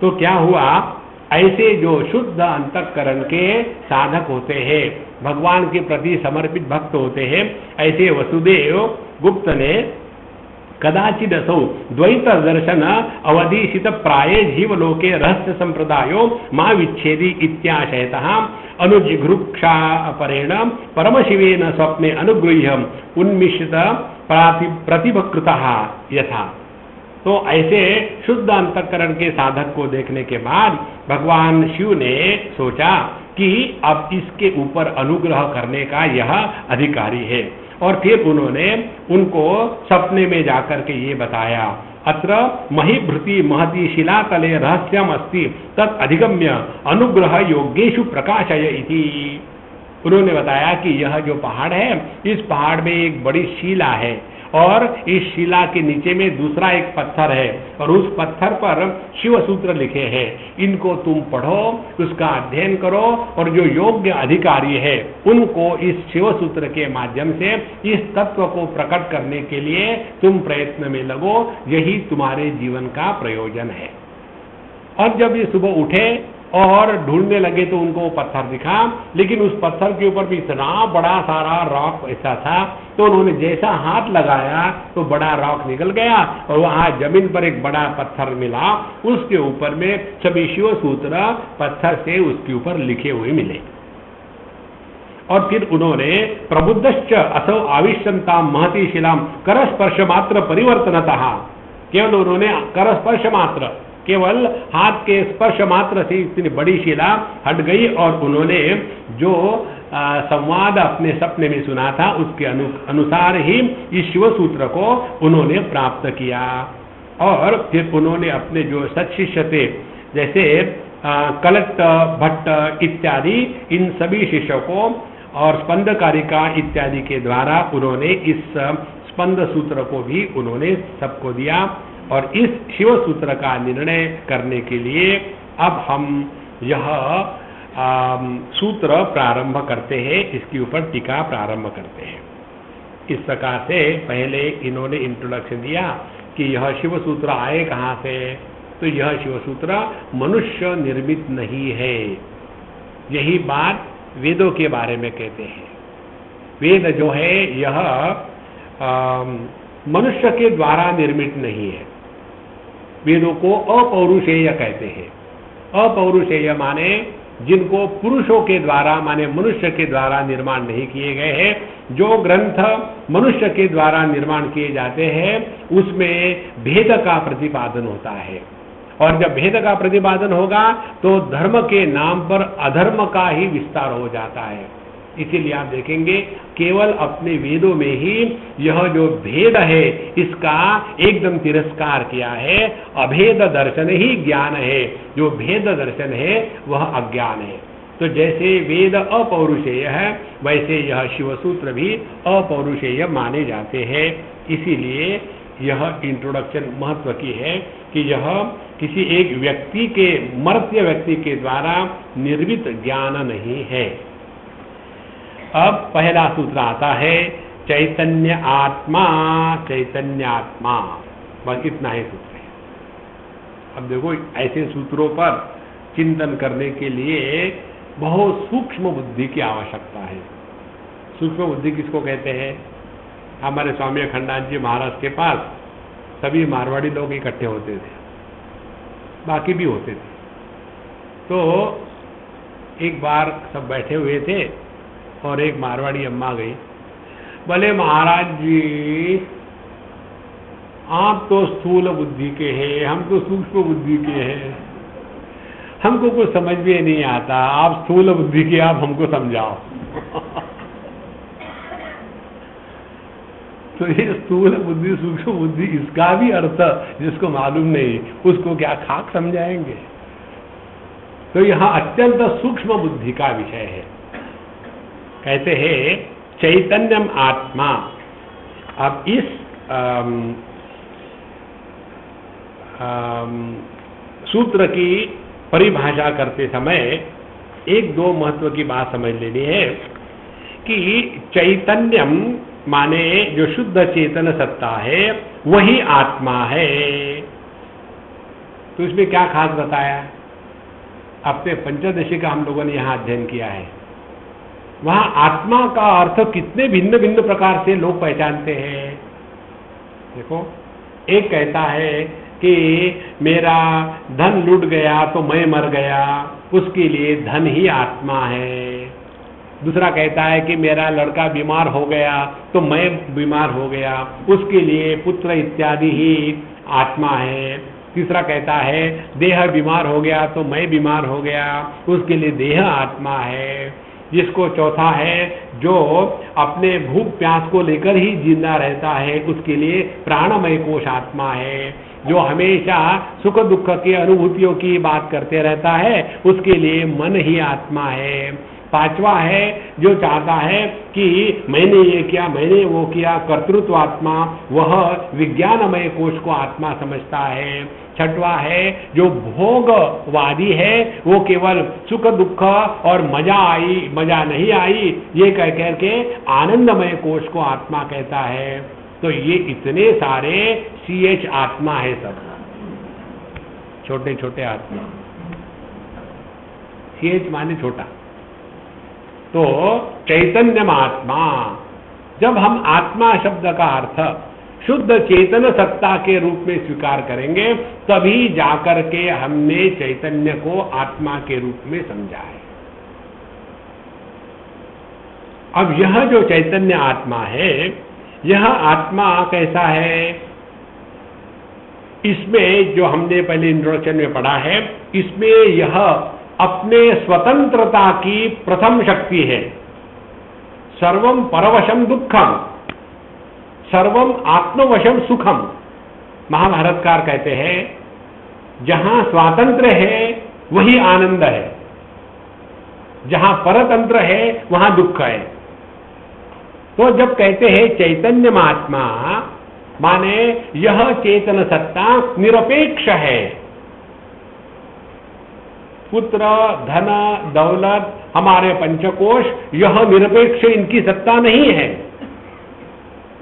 तो क्या हुआ? ऐसे जो शुद्ध अंतःकरण के साधक होते हैं, भगवान के प्रति समर्पित भक्त होते हैं, ऐसे वसुदेव गुप्त ने कदाचिदसौ द्वैत दर्शन अवधीशित प्राये जीवलोके रहस्य संप्रदायो मा विच्छेदी इत्याशयतः अनुजिघृक्षा परेण परमशिवेन स्वप्ने अनुगृह्य उन्मिषित प्रतिभकृतः यथा। तो ऐसे शुद्ध अंतःकरण के साधक को देखने के बाद भगवान शिव ने सोचा कि अब इसके ऊपर अनुग्रह करने का यह अधिकारी है, और फिर उन्होंने उनको सपने में जाकर के ये बताया, अत्र महीभृति महती शिलातले रहस्यम अस्ति तत् अधिगम्य अनुग्रह योगेषु प्रकाशय इति। उन्होंने बताया कि यह जो पहाड़ है, इस पहाड़ में एक बड़ी शिला है और इस शिला के नीचे में दूसरा एक पत्थर है और उस पत्थर पर शिव सूत्र लिखे हैं। इनको तुम पढ़ो, उसका अध्ययन करो और जो योग्य अधिकारी है उनको इस शिव सूत्र के माध्यम से इस तत्व को प्रकट करने के लिए तुम प्रयत्न में लगो, यही तुम्हारे जीवन का प्रयोजन है। और जब ये सुबह उठे और ढूंढने लगे तो उनको पत्थर दिखा, लेकिन उस पत्थर के ऊपर भी इतना बड़ा सारा रॉक ऐसा था, तो उन्होंने जैसा हाथ लगाया तो बड़ा रॉक निकल गया और वहां जमीन पर एक बड़ा पत्थर मिला, उसके ऊपर में सभी शिव सूत्र पत्थर से उसके ऊपर लिखे हुए मिले। और फिर उन्होंने प्रबुद्धश्च असौ आविश्यंता महती शिलाम करस्पर्श मात्र परिवर्तनतः, केवल उन्होंने करस्पर्श मात्र, केवल हाथ के स्पर्श मात्र से इतनी बड़ी शिला हट गई और उन्होंने जो संवाद अपने सपने में सुना था उसके अनुसार ही इस शिव सूत्र को उन्होंने प्राप्त किया। और फिर उन्होंने अपने जो सत्शिष्य थे, जैसे कलट भट्ट इत्यादि, इन सभी शिष्यों को और स्पंदकारिका इत्यादि के द्वारा उन्होंने इस स्पंद सूत्र को भी उन्होंने सबको दिया। और इस शिव सूत्र का निर्णय करने के लिए अब हम यह सूत्र प्रारंभ करते हैं, इसके ऊपर टीका प्रारंभ करते हैं। इस प्रकार से पहले इन्होंने इंट्रोडक्शन दिया कि यह शिव सूत्र आए कहाँ से, तो यह शिव सूत्र मनुष्य निर्मित नहीं है। यही बात वेदों के बारे में कहते हैं। वेद जो है यह मनुष्य के द्वारा निर्मित नहीं है। वेदों को अपौरुषेय कहते हैं। अपौरुषेय माने जिनको पुरुषों के द्वारा माने मनुष्य के द्वारा निर्माण नहीं किए गए हैं। जो ग्रंथ मनुष्य के द्वारा निर्माण किए जाते हैं उसमें भेद का प्रतिपादन होता है, और जब भेद का प्रतिपादन होगा तो धर्म के नाम पर अधर्म का ही विस्तार हो जाता है। इसीलिए आप देखेंगे केवल अपने वेदों में ही यह जो भेद है इसका एकदम तिरस्कार किया है। अभेद दर्शन ही ज्ञान है, जो भेद दर्शन है वह अज्ञान है। तो जैसे वेद अपौरुषेय है वैसे यह शिव सूत्र भी अपौरुषेय माने जाते हैं। इसीलिए यह इंट्रोडक्शन महत्व की है कि यह किसी एक व्यक्ति के, मर्त्य व्यक्ति के द्वारा निर्मित ज्ञान नहीं है। अब पहला सूत्र आता है चैतन्य आत्मा, चैतन्य आत्मा, बस इतना ही सूत्र है। अब देखो ऐसे सूत्रों पर चिंतन करने के लिए बहुत सूक्ष्म बुद्धि की आवश्यकता है। सूक्ष्म बुद्धि किसको कहते हैं? हमारे स्वामी अखंडानंद जी महाराज के पास सभी मारवाड़ी लोग इकट्ठे होते थे, बाकी भी होते थे। तो एक बार सब बैठे हुए थे और एक मारवाड़ी अम्मा गई, बोले महाराज जी आप तो स्थूल बुद्धि के हैं, हम तो सूक्ष्म बुद्धि के हैं, हमको कुछ समझ में नहीं आता, आप स्थूल बुद्धि के, आप हमको समझाओ। तो ये स्थूल बुद्धि सूक्ष्म बुद्धि इसका भी अर्थ जिसको मालूम नहीं उसको क्या खाक समझाएंगे? तो यहाँ अत्यंत सूक्ष्म बुद्धि का विषय है। कहते हैं चैतन्यम आत्मा। अब इस सूत्र की परिभाषा करते समय एक दो महत्व की बात समझ लेनी है कि चैतन्यम माने जो शुद्ध चेतन सत्ता है वही आत्मा है। तो इसमें क्या खास बताया? अपने पंचदशी का हम लोगों ने यहाँ अध्ययन किया है। वहां आत्मा का अर्थ कितने भिन्न भिन्न प्रकार से लोग पहचानते हैं। देखो एक कहता है कि मेरा धन लुट गया तो मैं मर गया, उसके लिए धन ही आत्मा है। दूसरा कहता है कि मेरा लड़का बीमार हो गया तो मैं बीमार हो गया, उसके लिए पुत्र इत्यादि ही आत्मा है। तीसरा कहता है देह बीमार हो गया तो मैं बीमार हो गया, उसके लिए देह आत्मा है। जिसको चौथा है जो अपने भूख प्यास को लेकर ही जिंदा रहता है, उसके लिए प्राणमय कोश आत्मा है। जो हमेशा सुख दुख की अनुभूतियों की बात करते रहता है, उसके लिए मन ही आत्मा है। पांचवा है जो चाहता है कि मैंने ये किया, मैंने वो किया, कर्तृत्व आत्मा, वह विज्ञानमय कोश को आत्मा समझता है। छठवा है जो भोगवादी है, वो केवल सुख दुख और मजा आई मजा नहीं आई ये कह करके आनंदमय कोश को आत्मा कहता है। तो ये इतने सारे CH आत्मा है, सब छोटे छोटे आत्मा। CH माने छोटा। तो चैतन्य आत्मा, जब हम आत्मा शब्द का अर्थ शुद्ध चेतन सत्ता के रूप में स्वीकार करेंगे, तभी जाकर के हमने चैतन्य को आत्मा के रूप में समझा है। अब यह जो चैतन्य आत्मा है, यह आत्मा कैसा है? इसमें जो हमने पहले इंट्रोडक्शन में पढ़ा है, इसमें यह अपने स्वतंत्रता की प्रथम शक्ति है। सर्वम परवशम दुखम, सर्वम आत्मवशम सुखम। महाभारतकार कहते हैं जहां स्वातंत्र्य है वही आनंद है, जहां परतंत्र है वहां दुख है। तो जब कहते हैं चैतन्य आत्मा, माने यह चेतन सत्ता निरपेक्ष है। पुत्र, धन, दौलत, हमारे पंचकोश, यह निरपेक्ष इनकी सत्ता नहीं है।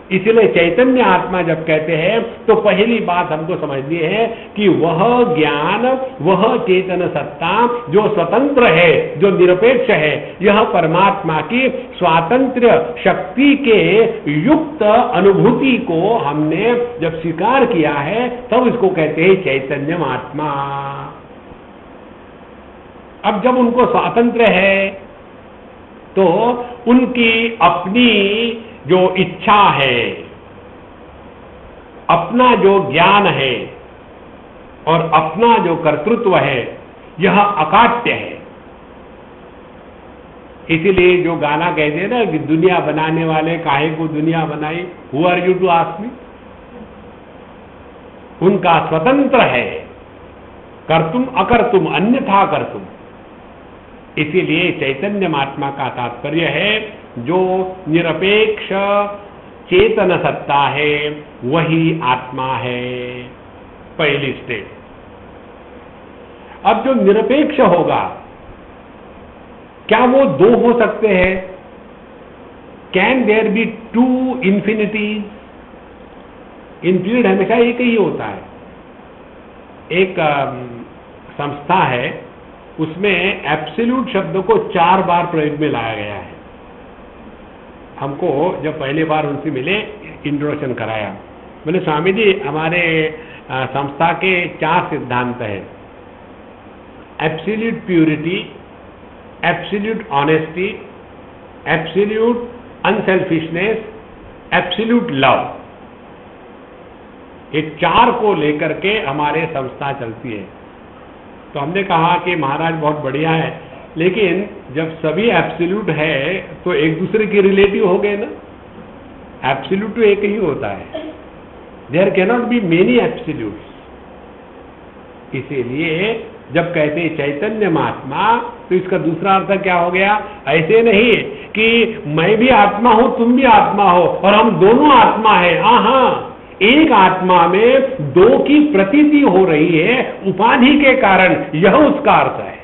इसलिए चैतन्य आत्मा जब कहते हैं तो पहली बात हमको समझनी है कि वह ज्ञान, वह चेतन सत्ता जो स्वतंत्र है, जो निरपेक्ष है, यह परमात्मा की स्वातंत्र्य शक्ति के युक्त अनुभूति को हमने जब स्वीकार किया है, तब इसको कहते हैं चैतन्य आत्मा। अब जब उनको स्वातंत्र्य है तो उनकी अपनी जो इच्छा है, अपना जो ज्ञान है और अपना जो कर्तृत्व है, यह अकाट्य है। इसीलिए जो गाना कहते हैं ना कि दुनिया बनाने वाले काहे को दुनिया बनाई, who are you to ask me. उनका स्वतंत्र है, कर्तुम अकर्तुम अन्यथा कर्तुम। इसीलिए चैतन्य आत्मा का तात्पर्य है जो निरपेक्ष चेतन सत्ता है वही आत्मा है, पहली स्टेप। अब जो निरपेक्ष होगा, क्या वो दो हो सकते हैं? Can there be two infinities? Infinite हमेशा एक ही होता है। एक संस्था है, उसमें एब्सोल्यूट शब्द को 4 बार प्रयोग में लाया गया है। हमको जब पहली बार उनसे मिले, इंट्रोडक्शन कराया, बोले स्वामी जी हमारे संस्था के 4 सिद्धांत हैं: absolute purity, absolute honesty, absolute unselfishness, absolute love. ये 4 को लेकर के हमारे संस्था चलती है। तो हमने कहा कि महाराज बहुत बढ़िया है, लेकिन जब सभी एब्सोल्यूट है तो एक दूसरे के रिलेटिव हो गए ना। एब्सोल्यूट तो एक ही होता है, there can not be many absolutes. इसीलिए जब कहते हैं चैतन्य आत्मा, तो इसका दूसरा अर्थ क्या हो गया? ऐसे नहीं कि मैं भी आत्मा हूं, तुम भी आत्मा हो और हम दोनों आत्मा है। हाँ, एक आत्मा में 2 की प्रतीति हो रही है उपाधि के कारण, यह उसका अर्थ है।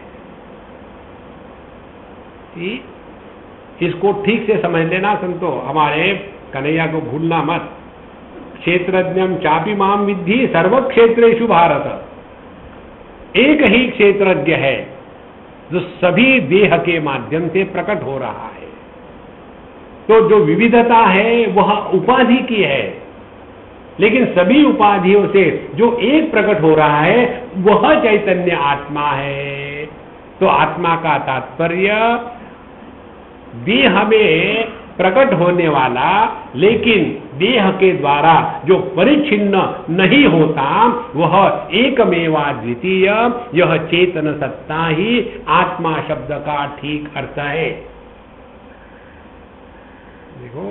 इसको ठीक से समझ लेना संतो, हमारे कन्हैया को भूलना मत। क्षेत्रज्ञम चापि माम विद्धि सर्व क्षेत्रेषु भारत। एक ही क्षेत्रज्ञ है जो सभी देह के माध्यम से प्रकट हो रहा है। तो जो विविधता है वह उपाधि की है। लेकिन सभी उपाधियों से जो एक प्रकट हो रहा है वह चैतन्य आत्मा है। तो आत्मा का तात्पर्य देह में प्रकट होने वाला, लेकिन देह के द्वारा जो परिच्छिन्न नहीं होता, वह एकमेवा द्वितीय, यह चेतन सत्ता ही आत्मा शब्द का ठीक अर्थ है। देखो,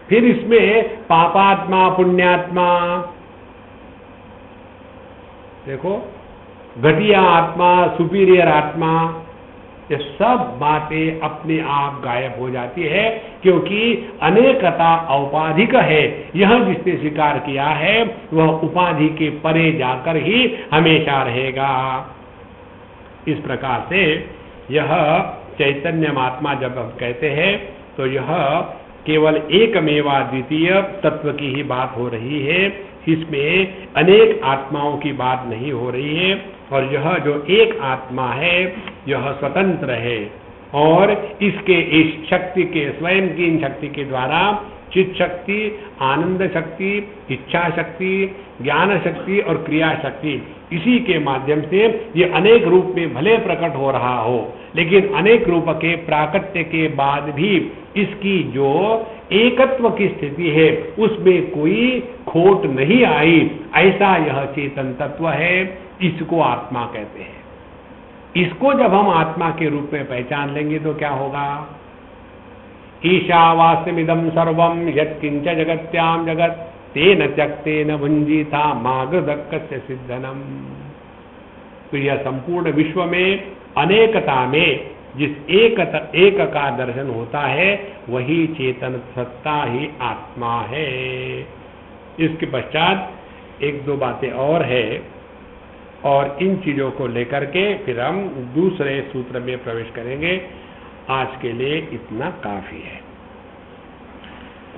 फिर इसमें पापात्मा पुण्यात्मा, देखो घटिया आत्मा सुपीरियर आत्मा, ये सब बातें अपने आप गायब हो जाती है, क्योंकि अनेकता औपाधिक है। यह जिसने स्वीकार किया है वह उपाधि के परे जाकर ही हमेशा रहेगा। इस प्रकार से यह चैतन्य आत्मा जब हम कहते हैं तो यह केवल एकमेवा द्वितीय तत्व की ही बात हो रही है, इसमें अनेक आत्माओं की बात नहीं हो रही है। और यह जो एक आत्मा है यह स्वतंत्र है, और इसके इस शक्ति के स्वयं की इन शक्ति के द्वारा चित्त शक्ति, आनंद शक्ति, इच्छा शक्ति, ज्ञान शक्ति और क्रिया शक्ति, इसी के माध्यम से ये अनेक रूप में भले प्रकट हो रहा हो, लेकिन अनेक रूप के प्राकट्य के बाद भी इसकी जो एकत्व की स्थिति है उसमें कोई खोट नहीं आई, ऐसा यह चेतन तत्व है। इसको आत्मा कहते हैं। इसको जब हम आत्मा के रूप में पहचान लेंगे तो क्या होगा? ईशावास्यमिदं सर्वं यत्किंच जगत्याम जगत तेन त्यक्तेन भुंजीता मागधक्कस्य सिद्धनम। तो यह संपूर्ण विश्व में अनेकता में जिस एक का दर्शन होता है वही चेतन सत्ता ही आत्मा है। इसके पश्चात एक दो बातें और है, और इन चीजों को लेकर के फिर हम दूसरे सूत्र में प्रवेश करेंगे। आज के लिए इतना काफी है।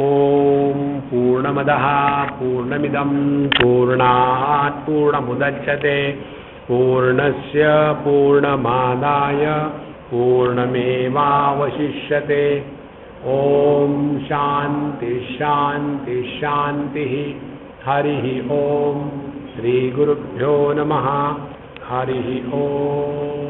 ओम पूर्णमदः पूर्णमिदं पूर्णात् पूर्णमुदच्यते पूर्णस्य पूर्णमादाय पूर्णमेवावशिष्यते। ओम शांति शांति शांति। हरि ओम। श्री गुरुभ्यो नमः। हरि ओम।